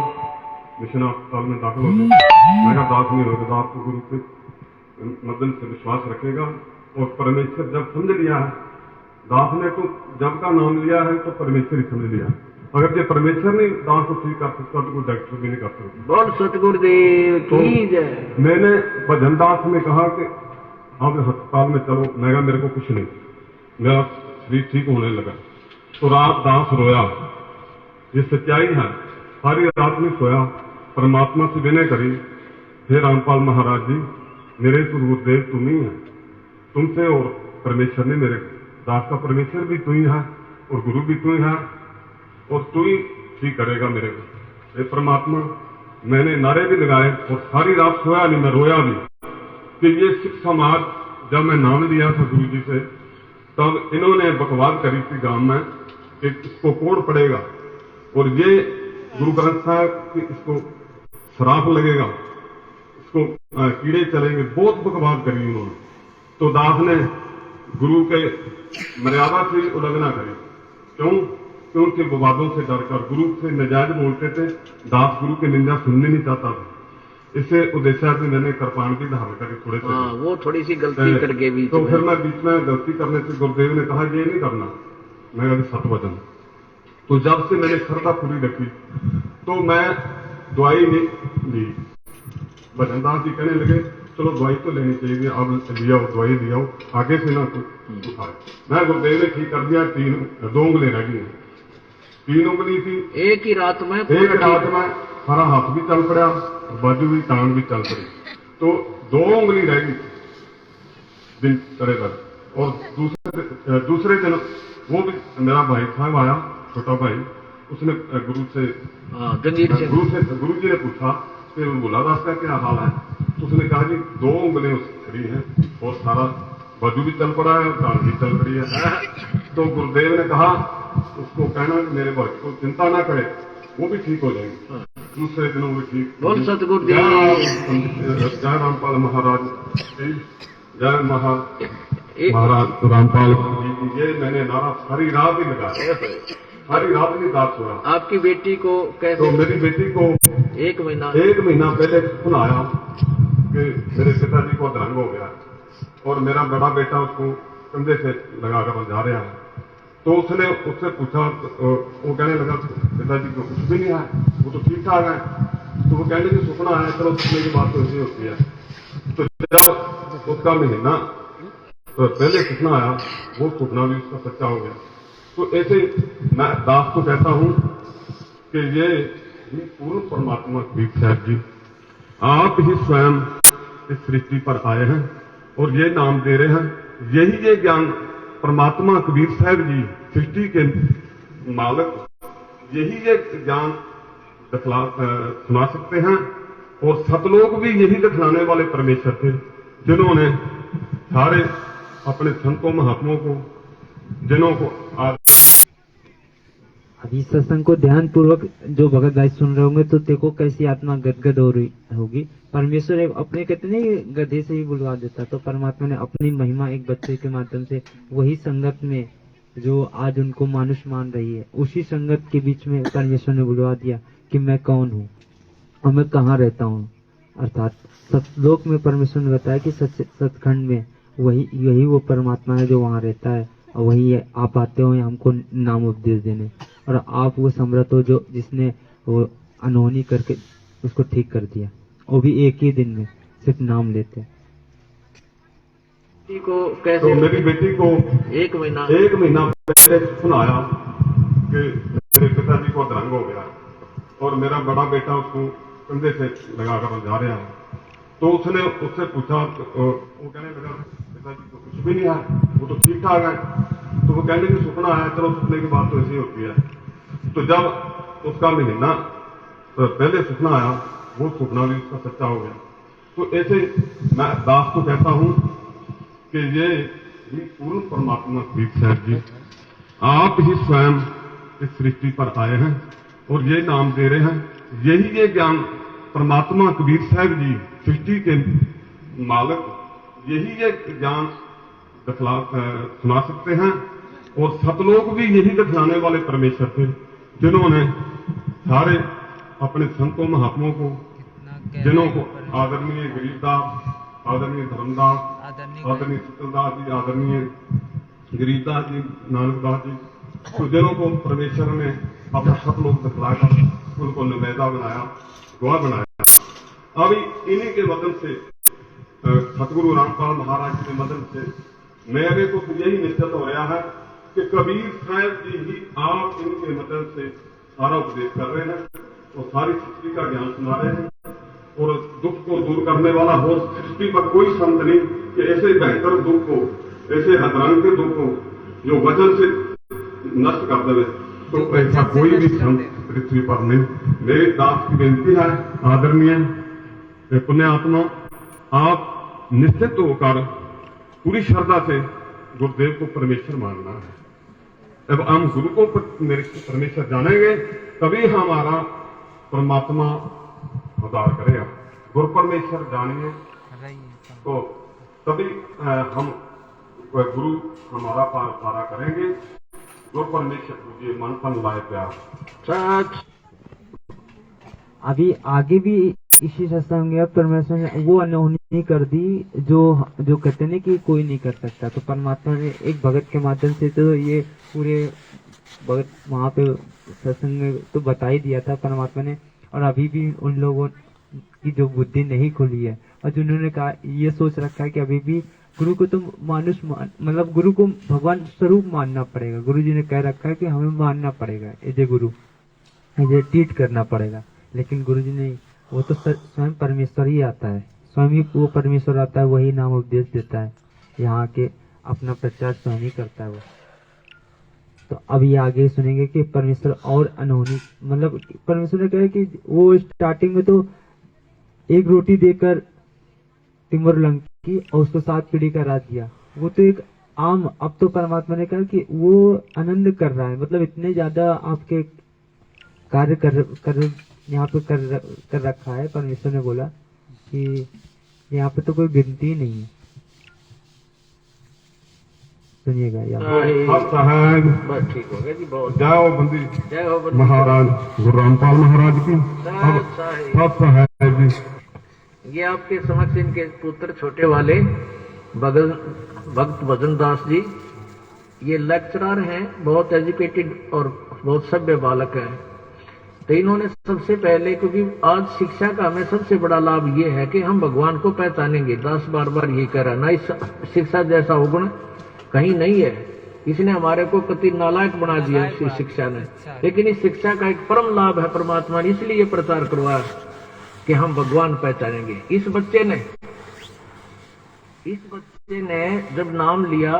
मिशन अस्पताल में दाखिल हो गए। मेरा दास नहीं होगा, दास को गुरु के मदन से विश्वास रखेगा। और परमेश्वर जब समझ लिया है, दास ने तो जब का नाम लिया है तो परमेश्वर ही समझ लिया। अगर ये परमेश्वर नहीं दास को ठीक कर सकता तो कोई डॉक्टर भी नहीं कर सकता। बोल सतगुरुदेव की जय। मैंने भजन दास में कहा कि आप अस्पताल में चलो। मैं कहा मेरे को कुछ नहीं, मेरा शरीर ठीक होने लगा। तो रात दास रोया, ये सच्चाई है। सारी रात में सोया, परमात्मा से विनय करी, हे रामपाल महाराज जी, मेरे तो गुरुदेव तुम ही है, तुमसे और परमेश्वर ने, मेरे दास का परमेश्वर भी तू ही है और गुरु भी तू ही है, और तू ही ठीक करेगा मेरे को, हे परमात्मा। मैंने नारे भी लगाए और सारी रात सोया नहीं, मैं रोया भी कि ये सिख समाज, जब मैं नाम लिया था गुरु जी से, तब इन्होंने बकवाद करी थी गांव में कि इसको कोड़ पड़ेगा, और ये गुरु ग्रंथ साहब कि इसको श्राप लगेगा, इसको कीड़े चलेंगे, बहुत बकवाद करी उन्होंने। तो दास ने गुरु के मर्यादा से उल्लंघना करी। क्यों? क्योंकि विवादों से डरकर गुरु से नाजायज बोलते थे। दास गुरु की निंदा सुनने नहीं चाहता था। इससे उद्देश्य से मैंने कृपाण भी धारण करी थोड़े से। वो थोड़ी सी गलती करके भी। तो फिर मैं बीच में गलती करने से गुरुदेव ने कहा ये नहीं करना। मैं कहा सतवचन। तो जब से मैंने श्रद्धा पूरी रखी तो मैं दवाई नहीं ली। भजन दास जी कहने लगे चलो दवाई तो लेनी चाहिए, अब लिया दवाई लिया, आगे से ना कुछ उठाए। मैं गुरुदेव ने ठीक कर दिया। 2 उंगली रह गई, 3 उंगली थी। एक ही रात में सारा हाथ भी चल पड़ा, बाजू भी, टांग भी चल पड़ी। तो 2 उंगली रह गई दिन करे कर। और दूसरे दिन वो भी मेरा भाई साहब आया, छोटा भाई, उसने गुरु जी ने पूछा कि बोला दास का क्या हाल है? तो उसने कहा जी 2 उंगलें खड़ी हैं और सारा बाजू भी चल पड़ा है और टांग भी चल पड़ी है। तो गुरुदेव ने कहा उसको कहना कि मेरे भाई को चिंता ना करे, वो भी ठीक हो जाएंगे। दूसरे दिनों में ठीक। बोल सतगुरुदेव। जय रामपाल महाराज, जय महाराज रामपाल। ये मैंने नारा सारी रात ही लगाया, सारी रात नहीं दास हुआ। आपकी बेटी को कैसे? तो मेरी बेटी को 1 महीना पहले फोन आया कि मेरे पिताजी को अधरंग हो गया और मेरा बड़ा बेटा उसको कंधे से लगाकर जा रहा है। तो उसने उससे पूछा, वो कहने लगा पिताजी को कुछ भी नहीं है, वो तो ठीक ठाक है। तो वो कहने की सुपना है, चलो सुपने की बात तो ऐसी होती है। तो जब उसका महीना तो पहले सपना आया, वो सपना भी उसका सच्चा हो गया। तो ऐसे मैं दास को कहता हूं कि ये पूर्ण परमात्मा कबीर साहब जी आप ही स्वयं इस सृष्टि पर आए हैं और ये नाम दे रहे हैं। यही ये ज्ञान परमात्मा कबीर साहब जी सृष्टि के मालिक, यही ये ज्ञान सुना सकते हैं। और सतलोक भी यही दिखलाने वाले परमेश्वर थे, जिन्होंने सारे अपने संतों महात्माओं को, जिन्हों को अभी सत्संग को ध्यान पूर्वक जो भगत भाई सुन रहे होंगे तो देखो कैसी आत्मा गदगद हो रही होगी। परमेश्वर अपने कितने गधे से ही बुलवा देता, तो परमात्मा ने अपनी महिमा एक बच्चे के माध्यम से वही संगत में जो आज उनको मानुष मान रही है, उसी संगत के बीच में परमेश्वर ने बुलवा दिया कि मैं कौन हूँ और मैं कहाँ रहता हूँ। अर्थात सतलोक में परमेश्वर ने बताया कि सचखंड में यही वो परमात्मा है जो वहाँ रहता है, और वही आप आते हो हमको नाम उपदेश देने, और आप वो समर्थ हो जो जिसने वो अनहोनी करके उसको ठीक कर दिया, वो भी एक ही दिन में सिर्फ नाम लेते। को कैसे तो मेरी बेटी को एक महीना पहले सुनाया कि मेरे पिताजी को अधरंग हो गया और मेरा बड़ा बेटा उसको कंधे से लगाकर जा रहा है। तो उसने उससे पूछा, वो कहने मेरा पिताजी को कुछ भी नहीं है, वो तो ठीक ठाक है। तो वो कहने की सपना है, चलो सपने की बात तो ऐसी होती है। तो जब उसका महीना पहले सपना आया, वो सपना भी उसका सच्चा हो गया। तो ऐसे मैं दास को कहता हूं कि ये पूर्ण परमात्मा कबीर साहब जी आप ही स्वयं इस सृष्टि पर आए हैं और ये नाम दे रहे हैं। यही ये ज्ञान परमात्मा कबीर साहब जी सृष्टि के मालिक, यही ये ज्ञान सुना सकते हैं। और सतलोक भी यही दिखलाने वाले परमेश्वर थे, जिन्होंने सारे अपने संतों महात्माओं को, जिन्होंने आदरणीय गरीबदास, आदरणीय धर्मदास, आदरणीय शीतलदास जी, आदरणीय गरीबदास जी, नानकदास जी, तो जिन्हों को परमेश्वर ने अपना सतलोक दिखलाकर उनको नुमाइंदा बनाया, गवाह बनाया। अभी इन्हीं के मदद से सतगुरु रामपाल महाराज के मदद से मेरे को यही निश्चित हो रहा है कि कबीर साहब जी ही आप इनके मदद से सारा उपदेश कर रहे हैं और सारी सृष्टि का ज्ञान सुना रहे हैं। और दुख को दूर करने वाला हो सृष्टि पर कोई संत नहीं कि ऐसे भयंकर दुख को, ऐसे हदरंग के दुख को जो वचन से नष्ट कर देवे, तो ऐसा कोई भी संत पृथ्वी पर नहीं। मेरे दास की बेनती है, आदरणीय पुण्यात्मा, आप निश्चित होकर पूरी श्रद्धा से गुरुदेव को परमेश्वर मानना है। जब हम गुरु को परमेश्वर जानेंगे तभी हमारा परमात्मा उद्धार करेगा। गुरु परमेश्वर जानिए तो तभी हम गुरु हमारा पारा करेंगे। गुरु परमेश्वर तुझे मन तन लाए प्यार। अभी आगे भी इसी सत्संग में परमेश्वर ने वो अनहोनी कर दी जो कहते हैं कि कोई नहीं कर सकता। तो परमात्मा ने एक भगत के माध्यम से तो ये पूरे भगत वहाँ पे सत्संग में तो बता ही दिया था परमात्मा ने। और अभी भी उन लोगों की जो बुद्धि नहीं खुली है और जिन्होंने कहा ये सोच रखा है कि अभी भी गुरु को तो मतलब गुरु को भगवान स्वरूप मानना पड़ेगा। गुरु जी ने कह रखा है कि हमें मानना पड़ेगा, एजे गुरु एजे ट्रीट करना पड़ेगा। लेकिन गुरु जी ने वो तो स्वयं परमेश्वर ही आता है, स्वयं ही वो परमेश्वर आता है, वही नाम उपदेश देता है, यहाँ के अपना प्रचार स्वयं ही करता है वो। तो अभी आगे सुनेंगे कि परमेश्वर और अनहोनी, मतलब परमेश्वर ने कहा कि वो स्टार्टिंग में तो एक रोटी देकर तिमुरलंग की और उसको 7 पीढ़ी का राज दिया, वो तो एक आम। अब तो परमात्मा ने कहा कि वो आनंद कर रहा है, मतलब इतने ज्यादा आपके कार्य कर यहाँ पे कर रखा है। परमेश्वर ने बोला कि यहाँ पे तो कोई गिनती ही नहीं है। सुनिएगा बस ठीक हो गया जी, बहुत जाओ बंदी जय हो बंदी महाराज गुरु रामपाल महाराज की जी। ये आपके समक्ष इनके पुत्र छोटे वाले भक्त भजन दास जी, ये लेक्चरर हैं, बहुत एजुकेटेड और बहुत सभ्य बालक है। तो इन्होंने सबसे पहले, क्योंकि आज शिक्षा का हमें सबसे बड़ा लाभ ये है कि हम भगवान को पहचानेंगे। दास बार बार यही कह रहा है, ना इस शिक्षा जैसा अवगुण कहीं नहीं है। इसने हमारे को कति नालायक बना दिया इस शिक्षा ने, लेकिन इस शिक्षा का एक परम लाभ है परमात्मा ने इसलिए प्रचार करवाया कि हम भगवान पहचानेंगे। इस बच्चे ने जब नाम लिया,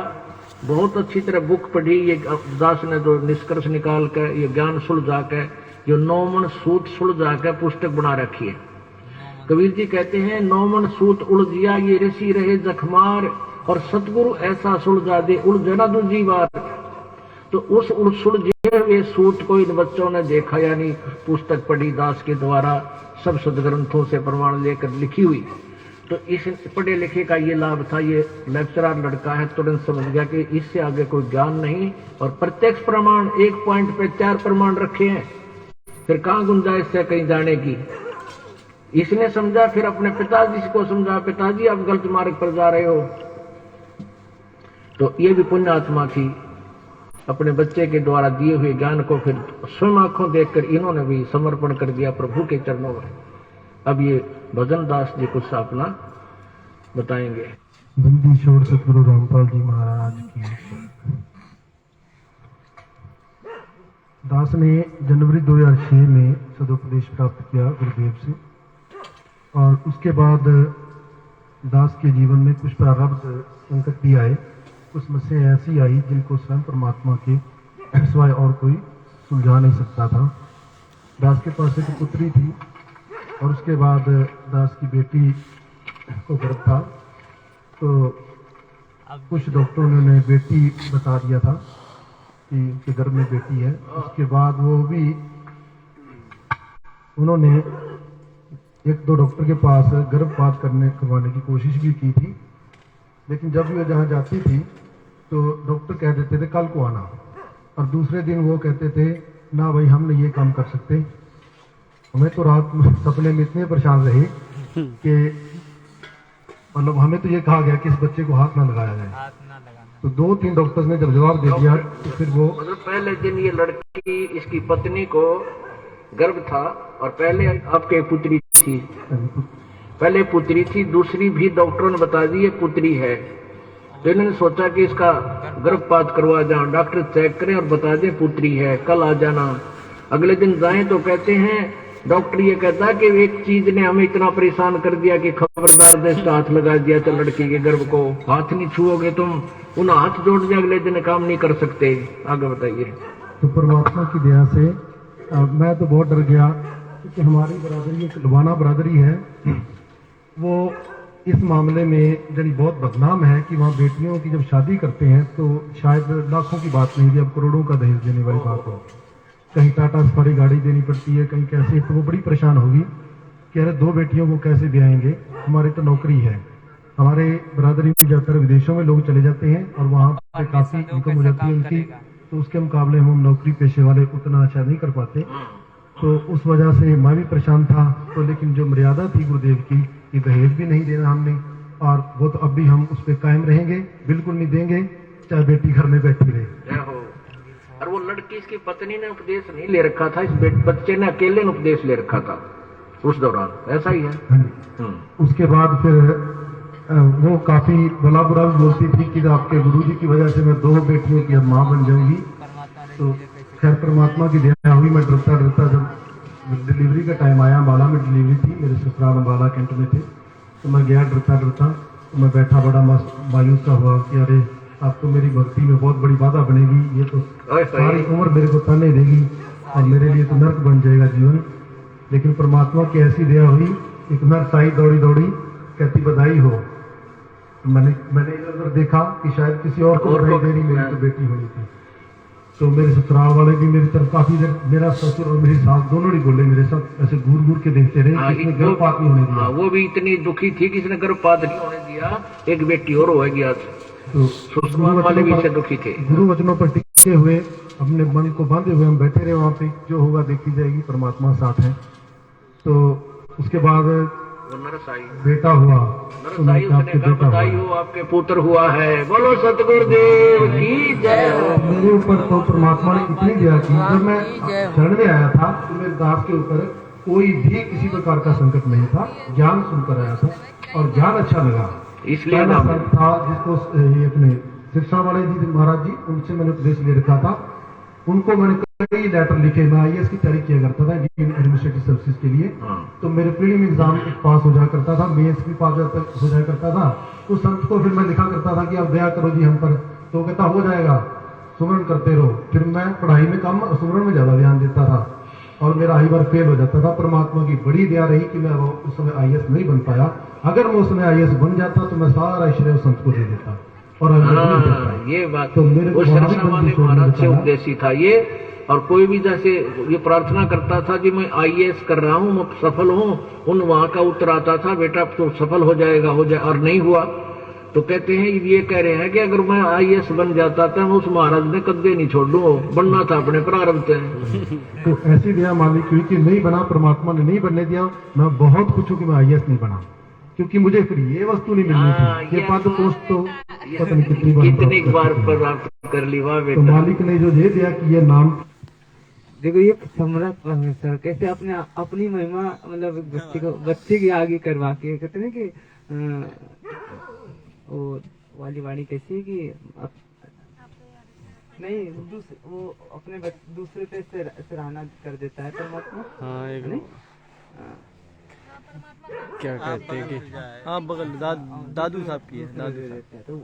बहुत अच्छी तरह बुक पढ़ी, ये दास ने जो निष्कर्ष निकाल कर ये ज्ञान सुलझा कर, जो 9 मन सूत सुलझा कर पुस्तक बना रखी है। कबीर जी कहते हैं 9 मन सूत उलझिया ये ऋषि रहे जखमार, और सतगुरु ऐसा सुलझा दे उलझना दूजी बार। तो उस सुलझे हुए सूत को इन बच्चों ने देखा, यानी पुस्तक पढ़ी दास के द्वारा सब सदग्रंथों से प्रमाण लेकर लिखी हुई। तो इस पढ़े लिखे का ये लाभ था। ये लेक्चरर लड़का है, तुरंत समझ गया कि इससे आगे कोई ज्ञान नहीं, और प्रत्यक्ष प्रमाण 1 पॉइंट पे 4 प्रमाण रखे हैं, फिर कहां गुंजाइश है कहीं जाने की। इसने समझा, फिर अपने पिताजी को समझा, पिताजी आप गलत मार्ग पर जा रहे हो। तो ये भी पुण्य आत्मा थी, अपने बच्चे के द्वारा दिए हुए ज्ञान को फिर स्वयं आंखों देखकर इन्होंने भी समर्पण कर दिया प्रभु के चरणों में। अब ये भजन दास जी कुछ अपना बताएंगे। बिंदीश्वर सतगुरु रामपाल जी महाराज की। दास ने जनवरी 2006 में सदुपदेश प्राप्त किया गुरुदेव से, और उसके बाद दास के जीवन में कुछ प्रारब्ध संकट भी आए, कुछ समस्याएं ऐसी आई जिनको स्वयं परमात्मा के सिवाय और कोई सुलझा नहीं सकता था। दास के पास एक पुत्री थी, और उसके बाद दास की बेटी को गर्भ था, तो कुछ डॉक्टरों ने उन्हें बेटी बता दिया था कि उनके गर्भ में बेटी है। उसके बाद वो भी उन्होंने 1-2 डॉक्टर के पास गर्भपात करवाने की कोशिश भी की थी, लेकिन जब वो जहाँ जाती थी तो डॉक्टर कह देते थे कल को आना, और दूसरे दिन वो कहते थे ना भाई हम नहीं ये काम कर सकते। हमें तो रात सपने में इतने परेशान रहे कि मतलब हमें तो ये कहा गया कि इस बच्चे को हाथ ना लगाया जाए। तो 2-3 डॉक्टर्स ने जब जवाब दे दिया तो फिर वो मतलब पहले दिन ये लड़की, इसकी पत्नी को गर्भ था, और पहले आपके पुत्री थी, पहले पुत्री थी, दूसरी भी डॉक्टरों ने बता दी ये पुत्री है। तो इन्होंने सोचा कि इसका गर्भपात करवा जाओ, डॉक्टर चेक करें और बता दें पुत्री है, कल आ जाना। अगले दिन जाएं तो कहते हैं, डॉक्टर ये कहता है कि एक चीज ने हमें इतना परेशान कर दिया कि खबरदार ने इसका हाथ लगा दिया तो लड़की के गर्भ को हाथ नहीं छुओगे तुम, उन हाथ जोड़ दिया, अगले दिन काम नहीं कर सकते। आगे बताइए। तो परमात्मा की दया से मैं तो बहुत डर गया, क्योंकि हमारी बरादरी एक लुबाना बरादरी है, वो इस मामले में जड़ी बहुत बदनाम है कि वहाँ बेटियों की जब शादी करते हैं तो शायद लाखों की बात नहीं थी, अब करोड़ों का दहेज देने वाली बात हो। कहीं टाटा सफारी गाड़ी देनी पड़ती है, कहीं कैसे, तो वो बड़ी परेशान होगी कि अरे 2 बेटियों को कैसे ब्याएंगे, हमारी तो नौकरी है। हमारे बरादरी में ज़्यादातर विदेशों में लोग चले जाते हैं और वहाँ पे काफ़ी इनकम हो जाती है उनकी, तो उसके मुकाबले हम नौकरी पेशे वाले उतना अच्छा नहीं कर पाते। तो उस वजह से मैं भी परेशान था। तो लेकिन जो मर्यादा थी गुरुदेव की कि दहेज भी नहीं देना हमने, और वो तो अब भी हम उस पर कायम रहेंगे, बिल्कुल नहीं देंगे, चाहे बेटी घर में बैठी रहे। और वो लड़की, इसकी पत्नी ने उपदेश नहीं ले रखा था, इस बच्चे ने अकेले ने उपदेश ले रखा था उस दौरान, ऐसा ही है। उसके बाद फिर वो काफी भला बुरा भी बोलती थी कि आपके गुरुजी की वजह से मैं 2 बेटियों की अब माँ बन जाऊंगी। तो खैर परमात्मा की दया हुई, मैं डरता डरता जब डिलीवरी का टाइम आया, अम्बाला में डिलीवरी थी, मेरे ससुराल अम्बाला कैंट में थे, तो मैं गया डरता डरता, तो मैं बैठा बड़ा मायूस सा हुआ कि अरे अब तो मेरी भक्ति में बहुत बड़ी बाधा बनेगी, ये तो सारी उम्र मेरे को ताने देगी और मेरे लिए तो नर्क बन जाएगा जीवन। लेकिन परमात्मा की ऐसी दया हुई, एक नर्स आई दौड़ी दौड़ी, कहती बधाई हो। तो मैंने इधर देखा कि शायद किसी और को बधाई देनी, मेरी तो बेटी होनी थी। तो मेरे ससुराल वाले भी मेरी तरफ काफी देर, मेरा ससुर और मेरी सास दोनों नहीं बोले, मेरे साथ ऐसे घूर घूर के देखते रहे, किसने गर्भपात नहीं होने दिया। वो भी इतनी दुखी थी, किसने गर्भपात नहीं होने दिया, एक बेटी और होगी आज। तो ससुराल वाले भी इससे दुखी थे। गुरु वचनों पर टिके हुए, अपने मन को बांधे हुए हम बैठे रहे वहाँ पे, जो होगा देखी जाएगी, परमात्मा साथ है। तो उसके बाद नरस आई, बेटा हुआ, नरस आई, उसने कहा बधाई हो, आपके पुत्र हुआ है, बोलो सतगुरुदेव की जय हो। मेरे ऊपर तो परमात्मा ने इतनी दया की, जब मैं शरण में आया था तो मेरे दास के ऊपर कोई भी किसी प्रकार का संकट नहीं था, ज्ञान सुनकर आया था और ज्ञान अच्छा लगा। इसलिए था जिसको ये अपने शिक्षा वाले जी महाराज जी, उनसे मैंने उपदेश ले रखा था, उनको मैंने कई लेटर लिखे। मैं IAS की तैयारी किया करता था एडमिनिस्ट्रेटिव सर्विसेज के लिए, तो मेरे प्रीलिम एग्जाम पास हो जाया करता था, मेंस भी पास हो जाया करता था। तो संत को फिर मैं लिखा करता था कि आप दया करो जी हम पर, तो कहता हो जाएगा, सुमरन करते रहो। फिर मैं पढ़ाई में कम, सुमरन में ज्यादा ध्यान देता था और मेरा हर बार फेल हो जाता था। परमात्मा की बड़ी दया रही कि मैं उस समय IAS नहीं बन पाया। अगर मैं उस समय IAS बन जाता तो मैं सारा श्रेय संत को दे देता। और ये बात तो मेरे को महाराज से उपदेशी था ये। और कोई भी जैसे ये प्रार्थना करता था कि मैं IAS कर रहा हूँ, मैं सफल हूँ, उन वहां का उत्तर आता था बेटा तो सफल हो जाएगा, हो जाए, और नहीं हुआ तो कहते हैं ये कह रहे हैं कि अगर मैं IAS बन जाता था उस महाराज ने कदे नहीं छोड़ दूं, बनना था अपने प्रारंभ से। तो ऐसी दया मालिक हुई कि नहीं बना, परमात्मा ने नहीं बनने दिया। मैं बहुत खुश हूँ कि मैं IAS नहीं बना, क्योंकि मुझे फिर ये वस्तु नहीं मिलनी थी। ये पद पोस्ट तो पता नहीं कितनी बार प्राप्त कर ली, वाह तो बेटा। मालिक ने जो दे दिया कि ये नाम देखो ये सम्राट परमेश्वर कैसे अपनी महिमा मतलब बच्चे की आगे करवा के कहते हैं कि वो वाली वाणी कैसी है कि नहीं वो अपने दूसरे पे सराहना कर देता है परमात्मा। हाँ एक नहीं क्या कहते हैं कि हाँ बगल दादू साहब की है, दादू साहब। तो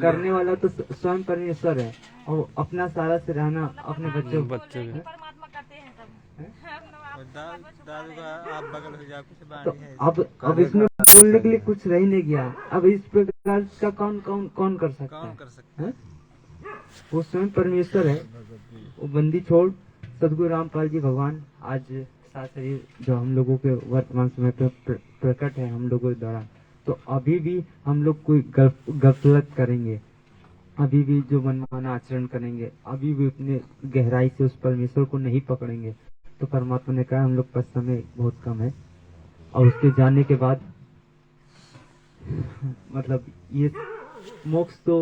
करने वाला तो स्वयं परमेश्वर है और अपना सारा सराहना अपने बच्चों बच्चे में परमात्मा करते हैं सब। दादू का आप बगल हो जाओ कुछ बात तो अब इसमें बोलने के लिए कुछ रह नहीं गया। अब इस प्रकार का कौन कर सकता है? वो स्वयं परमेश्वर है। वो बंदी छोड़ सदगुरु रामपाल जी भगवान आज सात शरीर जो हम लोगों के वर्तमान समय पे प्रकट है हम लोगों द्वारा, तो अभी भी हम लोग कोई गफलत करेंगे, अभी भी जो मनमाना आचरण करेंगे, अभी भी उतने गहराई से उस परमेश्वर को नहीं पकड़ेंगे, तो परमात्मा ने कहा हम लोग पास समय बहुत कम है। और उसके जाने के बाद मतलब ये मोक्ष तो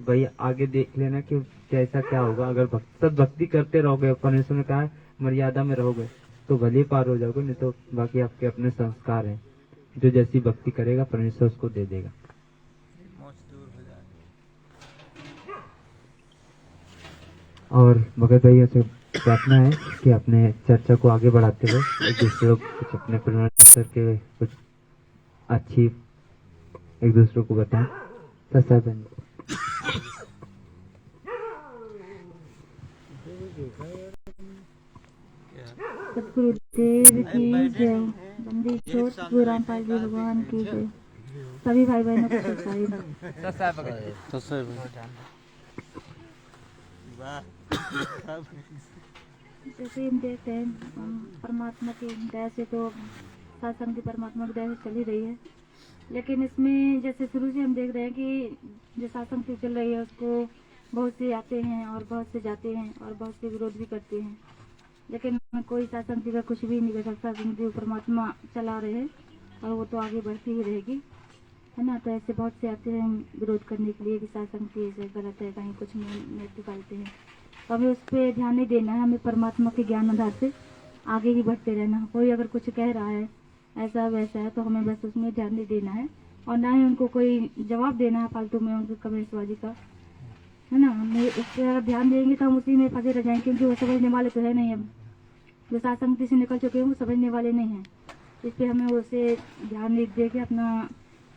भाई आगे देख लेना कि कैसा क्या होगा। अगर सब भक्ति करते रहोगे, परमेश्वर ने कहा मर्यादा में रहोगे तो भले पार हो जाओगे, नहीं तो बाकी आपके अपने संस्कार हैं, जो जैसी भक्ति करेगा परमेश्वर उसको दे देगा। और भगत भैया से प्रार्थना है कि अपने चर्चा को आगे बढ़ाते हुए एक दूसरे को कुछ अपने परमेश्वर के कुछ अच्छी एक दूसरे को बताएं। सत्सा बहन सतगुरुदेव की जय। बंदी छोड़ सतगुरु रामपाल जी भगवान की जय। सभी भाई बहनों को जैसे हम देखते हैं परमात्मा की दया से तो सत्संग की परमात्मा की दया से चल ही रही है, लेकिन इसमें जैसे शुरू से हम देख रहे हैं कि जो सत्संग की चल रही है उसको बहुत से आते हैं और बहुत से जाते हैं और बहुत से विरोध भी करते हैं, लेकिन कोई सत्संग का कुछ भी नहीं कर सकता। जिंदगी परमात्मा चला रहे हैं और वो तो आगे बढ़ती ही रहेगी, है ना। तो ऐसे बहुत से आते हैं विरोध करने के लिए कि सत्संग ऐसे गलत है, कहीं कुछ नहीं निकालते हैं। तो हमें उस पर ध्यान नहीं देना है, हमें परमात्मा के ज्ञान आधार से आगे ही बढ़ते रहना है। कोई अगर कुछ कह रहा है ऐसा वैसा है तो हमें बस उसमें ध्यान नहीं देना है और ना ही उनको कोई जवाब देना है फालतू में उनकी कमेंट्सबाजी का, है ना। हमें उस पर अगर ध्यान देंगे तो हम उसी में फंसे रह जाएंगे, क्योंकि वो समझने वाले तो है नहीं। अब जो सत्संग से निकल चुके हैं वो समझने वाले नहीं हैं। इस पर हमें उसे ध्यान नहीं दे के अपना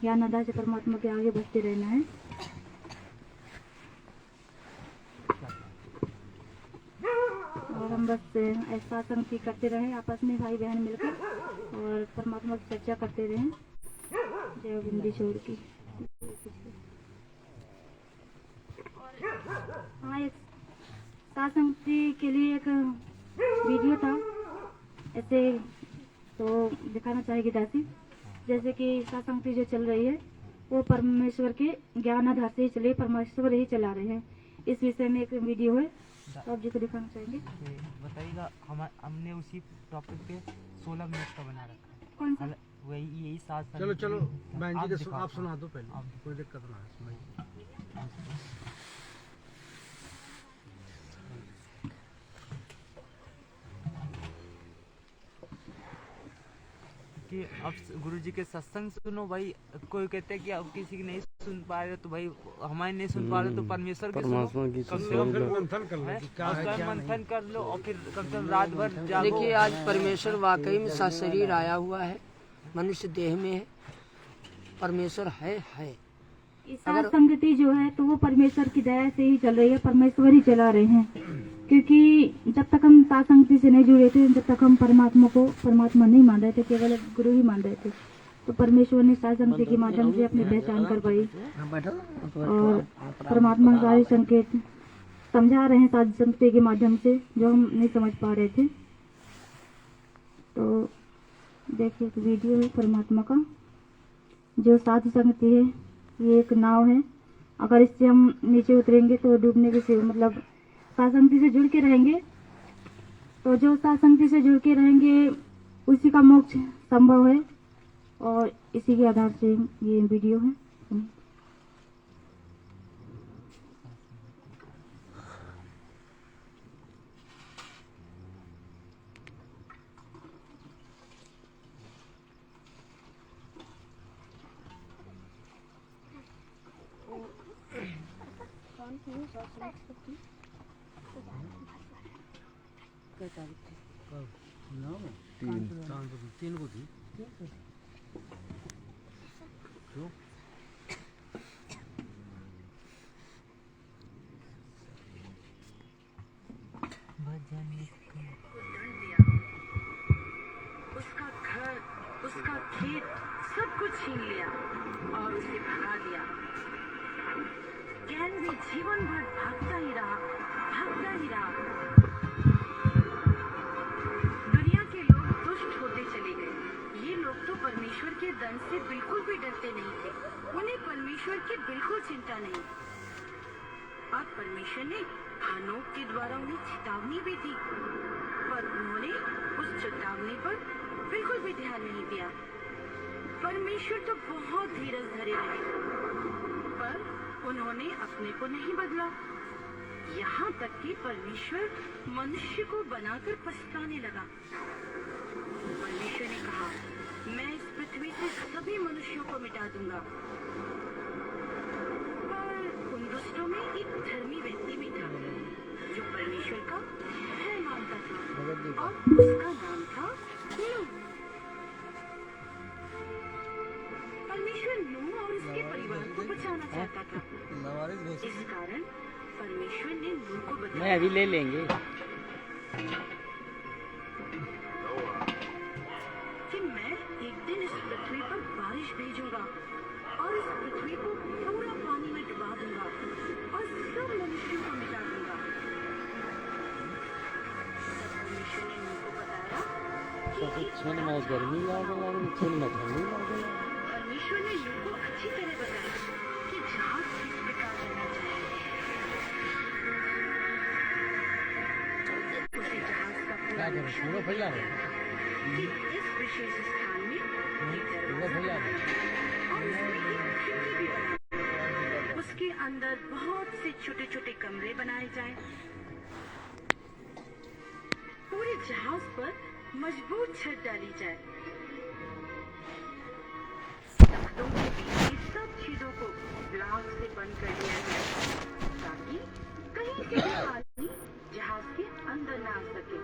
ज्ञान आधार से परमात्मा के आगे बढ़ते रहना है। और हम बस ऐसा सत्संग करते रहे आपस में भाई बहन मिलकर और परमात्मा की चर्चा करते रहे। जय बिंदी छोड़ की। हाँ, एक सत्संग के लिए एक वीडियो था ऐसे तो दिखाना चाहेगी दासी। जैसे कि सत्संग जो चल रही है वो परमेश्वर के ज्ञान आधार से ही चले, परमेश्वर ही चला रहे हैं। इस विषय में एक वीडियो है, तो आप जी को दिखाना चाहेंगे। बताइएगा। हमने उसी टॉपिक पे 16 मिनट का बना रखा है। कौन सा? वही यही 7 चलो बहन जी के आप सुना दो पहले, कोई दिक्कत ना है। कि अब गुरुजी के सत्संग सुनो भाई। कोई कहते हैं कि अब किसी की नहीं सुन पा रहे तो भाई हमारे नहीं सुन पा रहे तो परमेश्वर की सुनो, मंथन कर लो और फिर कम से कम रात भर जागो। देखिए आज परमेश्वर वाकई में सात शरीर आया हुआ है, मनुष्य देह में है, परमेश्वर है। संगति जो है तो वो परमेश्वर की दया से ही चल रही है, परमेश्वर ही चला रहे हैं। क्योंकि जब तक हम सात संगति से नहीं जुड़े थे, जब तक हम परमात्मा को परमात्मा नहीं मान रहे थे, केवल गुरु ही मान रहे थे, तो परमेश्वर ने सात संगति के माध्यम से अपनी पहचान करवाई और परमात्मा का सारे संकेत समझा रहे हैं साधु संत के माध्यम से, जो हम नहीं समझ पा रहे थे। तो देखिए एक वीडियो है परमात्मा का। जो साधु संगति है ये एक नाव है, अगर इससे हम नीचे उतरेंगे तो डूबने के सिवा, मतलब साधु से जुड़ के रहेंगे तो जो साधु से जुड़ के रहेंगे उसी का मोक्ष संभव है। और इसी के आधार से ये वीडियो है। तीन को थी उसका घर, उसका खेत, सब कुछ छीन लिया और उसे भगा दिया। कैन भी जीवन भर भागता ही रहा। दुनिया के लोग दुष्ट होते चले गए। ये लोग तो परमेश्वर के दंड से बिल्कुल भी डरते नहीं थे। उन्हें परमेश्वर की बिल्कुल चिंता नहीं। और परमेश्वर ने हनोक के द्वारा उन्हें चेतावनी भी दी, पर उन्होंने उस चेतावनी पर बिल्कुल भी ध्यान नहीं दिया। परमेश्वर तो बहुत धीरज धरे रहे, पर उन्होंने अपने को नहीं बदला। यहाँ तक कि परमेश्वर मनुष्य को बनाकर पछताने लगा। परमेश्वर ने कहा, मैं इस पृथ्वी से सभी मनुष्यों को मिटा दूंगा। पर उन दुष्टों में एक धर्मी व्यक्ति भी था जो परमेश्वर का भय मानता था, और उसका नाम था नूह। परमेश्वर नूह और उसके परिवार को बचाना चाहता था। इस कारण परमेश्वर ने नूह को बताया, मैं अभी ले लेंगे कि मैं एक दिन इस पृथ्वी पर बारिश भेजूंगा और इस पृथ्वी को पूरा पानी में डुबा दूंगा और सब मनुष्यों को मिटा दूंगा। परमेश्वर ने नूह को बताया कि गर्मी परमेश्वर ने नूह को अच्छी तरह बताया कि जहाज किस प्रकार चलना चाहिए। उसे जहाज का पूरा नक्शा दिया कि इस विशेष स्थान में एक दरवाजा और उसमें एक खिड़की भी बनाई। उसके अंदर बहुत से छोटे छोटे कमरे बनाए जाएं। पूरे जहाज पर मजबूत छत डाली जाए। तख्तों के बीच के सब छेदों को ब्लॉक से बंद कर दिया जाए, ताकि कहीं से भी पानी जहाज के अंदर ना आ सके।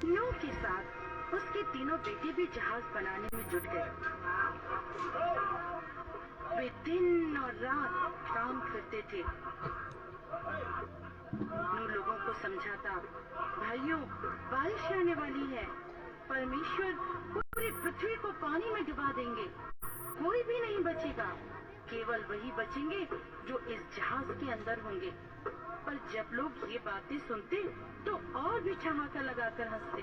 नूह के साथ उसके तीनों बेटे भी जहाज बनाने में जुट गए। वे दिन और रात काम करते थे। नूह लोगों को समझाता, भाइयों, बारिश आने वाली है। परमेश्वर पूरी पृथ्वी को पानी में डुबा देंगे। कोई भी नहीं बचेगा, केवल वही बचेंगे जो इस जहाज के अंदर होंगे। पर जब लोग ये बातें सुनते तो और भी ठहाका लगाकर हंसते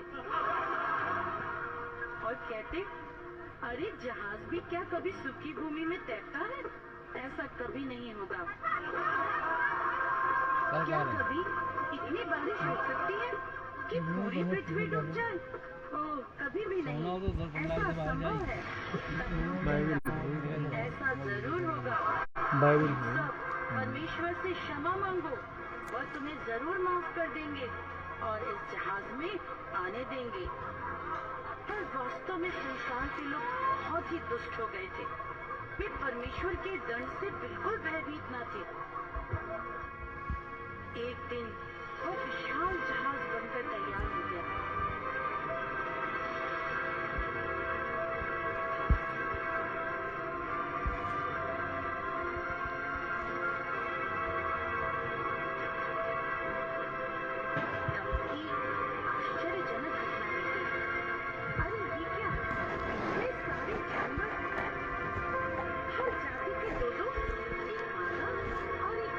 और कहते, अरे जहाज भी क्या कभी सूखी भूमि में तैरता है? ऐसा कभी नहीं होगा। क्या कभी इतनी बारिश हो सकती है कि पूरी पृथ्वी डूब जाए? ओह, कभी भी नहीं। ऐसा संभव है? ऐसा जरूर होगा। सब परमेश्वर से क्षमा मांगो, वह तुम्हें जरूर माफ कर देंगे और इस जहाज में आने देंगे। पर वास्तव में संसार के लोग बहुत ही दुष्ट हो गए थे। वे परमेश्वर के दंड से बिल्कुल भयभीत न थे। एक दिन वो विशाल जहाज बनकर तैयार हो गया। आश्चर्यजनक घटना घटी। अरे ये क्या? ये सारे जानवर, हर जाति के दो-दो, एक मादा और एक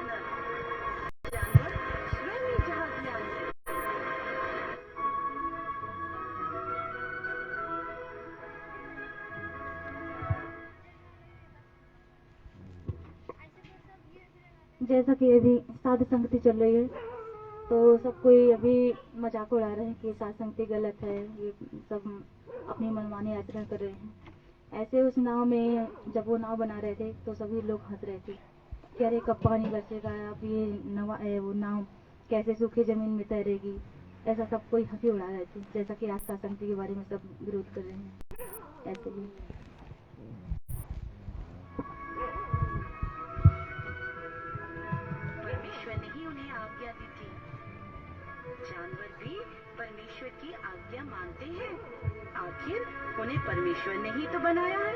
जैसा कि अभी साधु संगति चल रही है तो सब कोई अभी मजाक उड़ा रहे हैं कि साधु संगति गलत है, ये सब अपनी मनमानी आचरण कर रहे हैं। ऐसे उस नाव में जब वो नाव बना रहे थे तो सभी लोग हंस रहे थे कि अरे कब पानी बरसेगा, अब ये वो नाव कैसे सूखी जमीन में तैरेगी। ऐसा सब कोई हंसी उड़ा रहे थे, जैसा कि आज साधु संगति के बारे में सब विरोध कर रहे हैं। ऐसे भी परमेश्वर ने ही उन्हें आज्ञा दी थी। जानवर भी परमेश्वर की आज्ञा मानते हैं, आखिर उन्हें परमेश्वर ने ही तो बनाया है।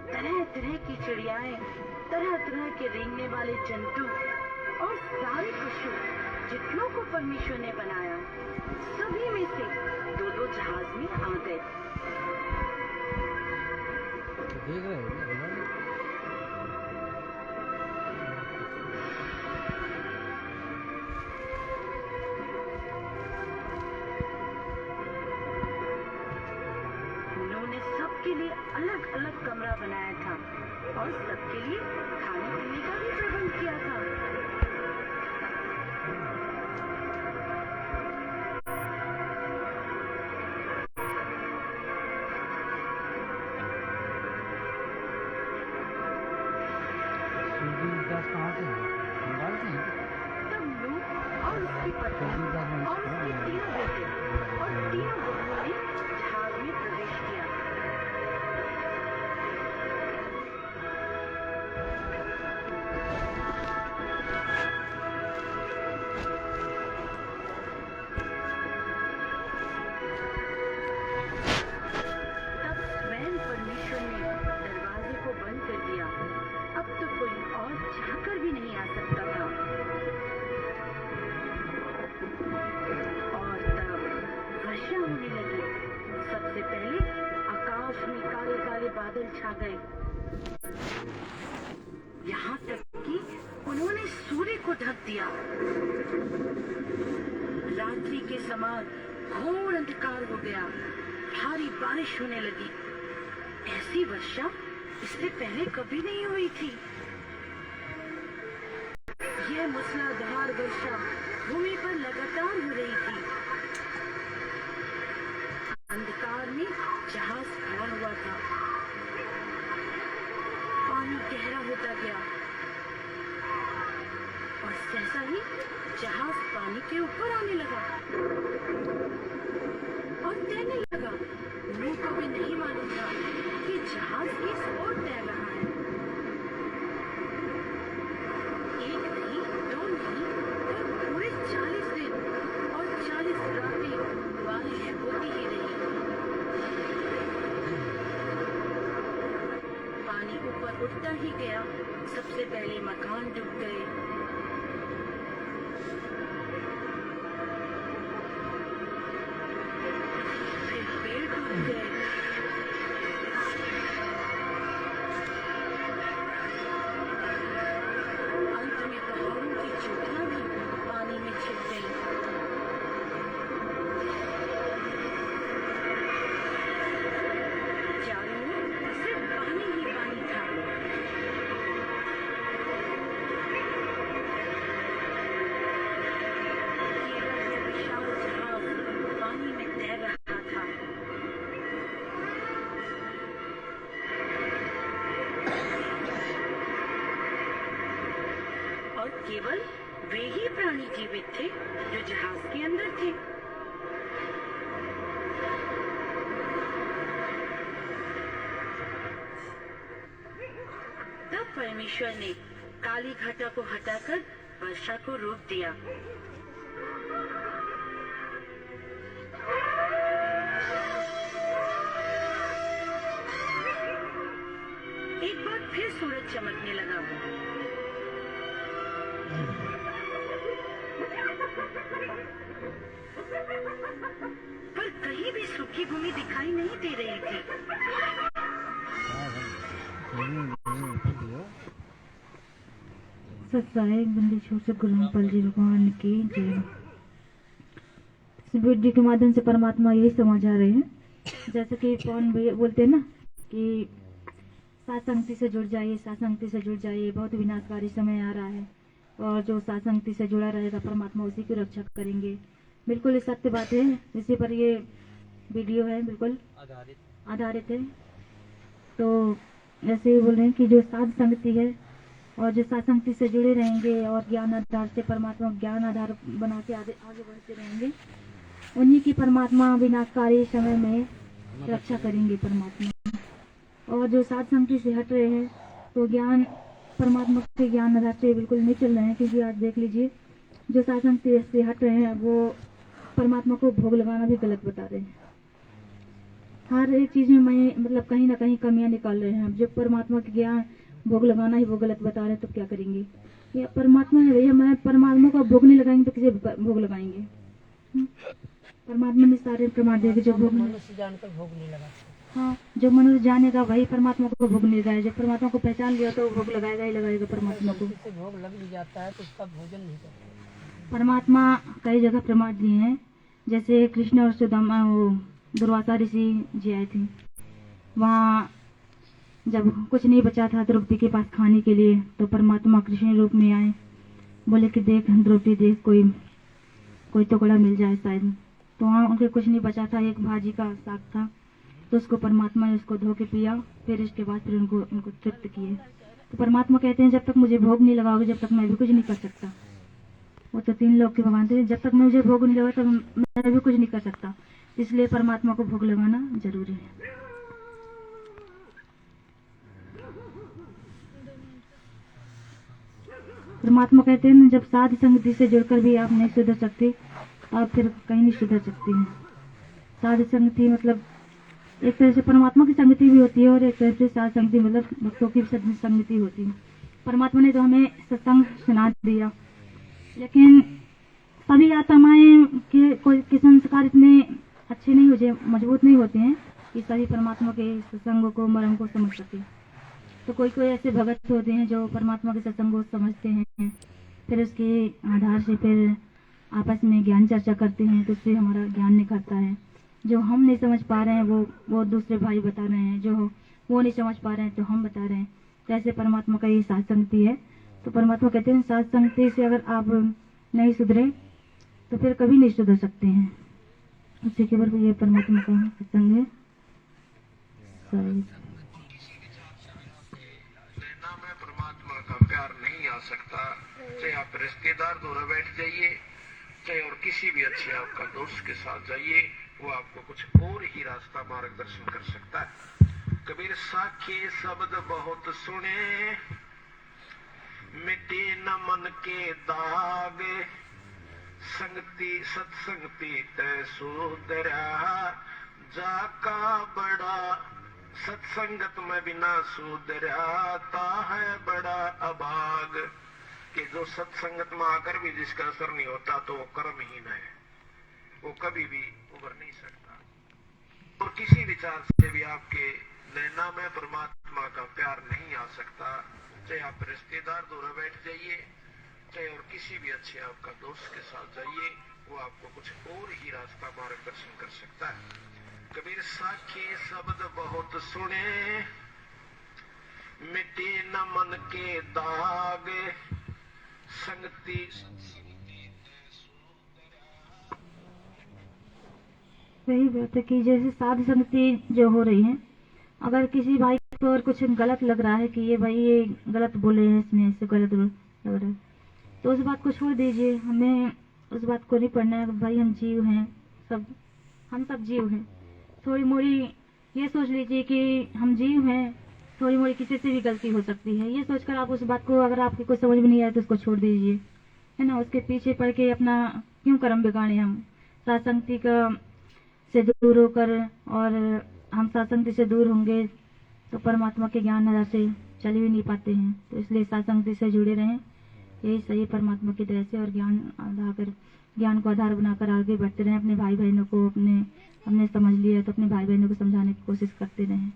तरह तरह की चिड़ियाएं, तरह तरह के रेंगने वाले जंतु और सारे पशु जितनों को परमेश्वर ने बनाया, सभी में से दो दो जहाज में आ गए। देख रहे हो उन्होंने सबके लिए अलग अलग कमरा बनाया था और सबके लिए खाने पीने का भी प्रबंध किया था। तब नूह और उसकी पत्नी और उसके तीनों बेटे और तीनों बहुओं ने जहाज में प्रवेश किया। तब स्वयं परमेश्वर ने दरवाजे को बंद कर दिया। अब तो कोई और चाहकर भी नहीं आ सकता था। और तब वर्षा होने लगी। सबसे पहले आकाश में काले काले बादल छा गए, यहाँ तक कि उन्होंने सूर्य को ढक दिया। रात्रि के समान घोर अंधकार हो गया, भारी बारिश होने लगी। ऐसी वर्षा इससे पहले कभी नहीं हुई थी। यह मूसलाधार वर्षा भूमि पर लगातार हो रही थी। अंधकार में जहाज खड़ा हुआ था। पानी गहरा होता गया और सहसा ही जहाज पानी के ऊपर आने लगा और तैरने लगा। नूह को भी नहीं मालूम था कि जहाज किस ओर तैर रहा है। एक नहीं, दो नहीं, पर पूरे 40 दिन और 40 रातें बारिश होती ही रही। पानी ऊपर उठता ही गया। सबसे पहले मकान डूब गए, फिर पेड़ डूब गए, अंत में पहाड़ों की चोटियां भी पानी में छिप गई। चारों ओर सिर्फ पानी ही पानी था। केवल यह विशाल जहाज पानी में तैर रहा था। और केवल वे ही प्राणी जीवित थे जो जहाज के अंदर थे। तब परमेश्वर ने काली घटा को हटाकर वर्षा को रोक दिया। एक बार फिर सूरज चमकने लगा। पर कहीं भी सूखी भूमि दिखाई नहीं दे रही थी। सत्साई बंदी छोड़ से गुरुपाल जी भगवान की जय। इस वीडियो के माध्यम से परमात्मा यही समझा रहे हैं, जैसे कि पवन भैया बोलते हैं ना कि सातसंगति से जुड़ जाइए, सातसंगति से जुड़ जाइए, बहुत विनाशकारी समय आ रहा है और जो सातसंगति से जुड़ा रहेगा परमात्मा उसी की रक्षा करेंगे। बिल्कुल ये सत्य बात है, इसी पर ये वीडियो है, बिल्कुल आधारित है। तो ऐसे ही बोल रहे हैं कि जो साध संगति है और जो सातसंगति से जुड़े रहेंगे और ज्ञान आधार से परमात्मा ज्ञान आधार बना के आगे बढ़ते रहेंगे, उन्हीं की परमात्मा विनाशकारी समय में रक्षा करेंगे परमात्मा। और जो सातसंगति से हट रहे हैं तो ज्ञान परमात्मा के ज्ञान आधार से बिल्कुल नहीं चल रहे हैं, क्योंकि आज देख लीजिए जो सातसंगति से हट रहे हैं वो परमात्मा को भोग लगाना भी गलत बता रहे हैं। हर एक चीज में मतलब कहीं ना कहीं कमियां निकाल रहे हैं। अब जब परमात्मा के ज्ञान भोग लगाना ही वो गलत बता रहे हैं तो क्या करेंगे? ये परमात्मा है भैया, मैं परमात्मा को भोग नहीं लगाएंगे तो किसे भोग लगाएंगे? परमात्मा ने सारे प्रमाण दिए जो भोग जानकर भोग नहीं लगा। हाँ, जो मनुष्य जानेगा वही परमात्मा को भोग नहीं लगाएगा। जब परमात्मा को पहचान लिया तो भोग लगाएगा ही लगाएगा परमात्मा को। भोग लग भी जाता है तो उसका भोजन नहीं करता। परमात्मा कई जगह प्रमाण दिए हैं, जैसे कृष्ण और सुदामा वो दुर्वासा ऋषि जी आए थे, वहाँ जब कुछ नहीं बचा था द्रौपदी के पास खाने के लिए तो परमात्मा कृष्ण रूप में आए, बोले कि देख द्रौपदी देख, कोई टुकड़ा मिल जाए शायद। तो वहाँ उनके कुछ नहीं बचा था, एक भाजी का साग था, तो उसको परमात्मा ने उसको धो के पिया, फिर इसके बाद फिर उनको तृप्त किए। तो परमात्मा कहते हैं जब तक मुझे भोग नहीं लगाओगे जब तक मैं भी कुछ नहीं कर सकता। वो तो तीन लोग के भगवान थे, जब तक मुझे भोग नहीं लगा तब मैं भी कुछ नहीं कर सकता। इसलिए परमात्मा को भोग लगाना जरूरी है। परमात्मा कहते हैं जब साध संगति से जुड़कर भी आप नहीं सुधर सकते आप फिर कहीं नहीं सुधर सकते हैं। साध संगति मतलब एक तरह से परमात्मा की संगति भी होती है और एक तरह से साध संगति मतलब भक्तों की संगति होती है। परमात्मा ने तो हमें सत्संग सुना दिया, लेकिन सभी आत्माएं के संस्कार इतने अच्छे नहीं होते, मजबूत नहीं होते हैं कि सभी परमात्मा के सत्संगों को मर्म को समझ सके। तो कोई ऐसे भगत होते हैं जो परमात्मा के सत्संग को समझते हैं, फिर उसके आधार से फिर आपस में ज्ञान चर्चा करते हैं, तो उससे हमारा ज्ञान निखरता है। जो हम नहीं समझ पा रहे हैं वो दूसरे भाई बता रहे हैं, जो वो नहीं समझ पा रहे हैं तो हम बता रहे हैं। तो ऐसे परमात्मा का ये साथ संगति है। तो परमात्मा कहते हैं साथ संगति से अगर आप नहीं सुधरे तो फिर कभी नहीं सुधर सकते हैं। उसी के बाद ये परमात्मा का सत्संग है। परमात्मा का प्यार नहीं आ सकता, चाहे आप रिश्तेदार दूर बैठ जाइए, चाहे और किसी भी अच्छे आपका दोस्त के साथ जाइए, वो आपको कुछ और ही रास्ता मार्गदर्शन कर सकता है। कबीर साखी शब्द बहुत सुने, मिटे न मन के दाग, संगति सत्संगति तय सुधरा, जाका बड़ा सत्संगत में बिना सुधराता है बड़ा अभाग। कि जो सत्संगत में आकर भी जिसका असर नहीं होता तो वो कर्महीन है, वो कभी भी उभर नहीं सकता। और किसी विचार से भी आपके नैना में परमात्मा का प्यार नहीं आ सकता, चाहे आप रिश्तेदार दूर बैठ जाइए, चाहे और किसी भी अच्छे आपका दोस्त के साथ जाइए, वो आपको कुछ और ही रास्ता मार्गदर्शन कर सकता है। कबीर साखी शब्द बहुत सुने, मिटे न मन के दाग, संगति सही बात है कि जैसे साध संगति जो हो रही है, अगर किसी भाई को और कुछ गलत लग रहा है कि ये भाई ये गलत बोले हैं, इसमें ऐसे गलत लग रहा है, तो उस बात को छोड़ दीजिए। हमें उस बात को नहीं पढ़ना है। भाई हम जीव हैं, हम सब जीव हैं। थोड़ी मोड़ी ये सोच लीजिए कि हम जीव हैं, थोड़ी मोड़ी किसी से भी गलती हो सकती है। ये सोचकर आप उस बात को, अगर आपकी कोई समझ में नहीं आए तो उसको छोड़ दीजिए। है ना, उसके पीछे पड़ के अपना क्यों कर्म बिगाड़े हम। सासंगति का से दूर होकर, और हम सासंगति से दूर होंगे तो परमात्मा के ज्ञान नजर से चल भी नहीं पाते हैं। तो इसलिए सासंगति से जुड़े रहें, यही सही परमात्मा की दया से, और ज्ञान को आधार बनाकर आगे बढ़ते रहें। अपने भाई बहनों को हमने समझ लिया तो अपने भाई बहनों को समझाने की कोशिश करते रहें।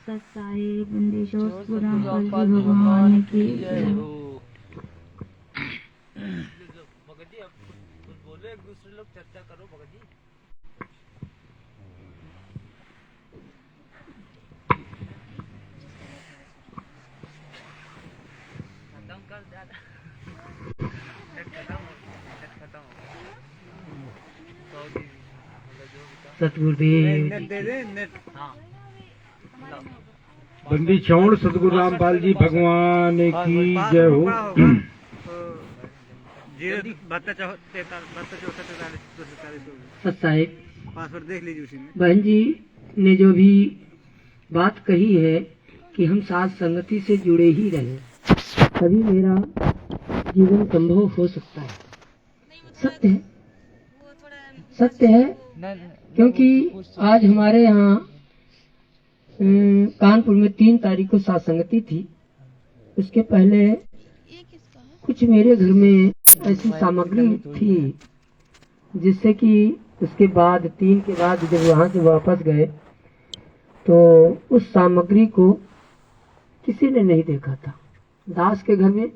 सत्साई बंदिशो भगवान की जय हो। भगत जी अब कुछ बोलो, एक दूसरे लोग चर्चा करो भगत जी। खत्म कर ज्यादा खत्म सतगुरुदेव हाँ बंदी छोड़ सतगुरु रामपाल जी भगवान की जय हो। साहिब पासवर्ड देख लीजिए उसी में। बहन जी ने जो भी बात कही है कि हम साथ संगति से जुड़े ही रहे, तभी मेरा जीवन संभव हो सकता है। सत्य है, सत्य है, क्योंकि आज हमारे यहाँ कानपुर में 3 तारीख को साथ संगति थी। उसके पहले कुछ मेरे घर में ऐसी सामग्री थी जिससे कि उसके बाद 3 के बाद जब वहाँ से वापस गए तो उस सामग्री को किसी ने नहीं देखा था। दास के घर में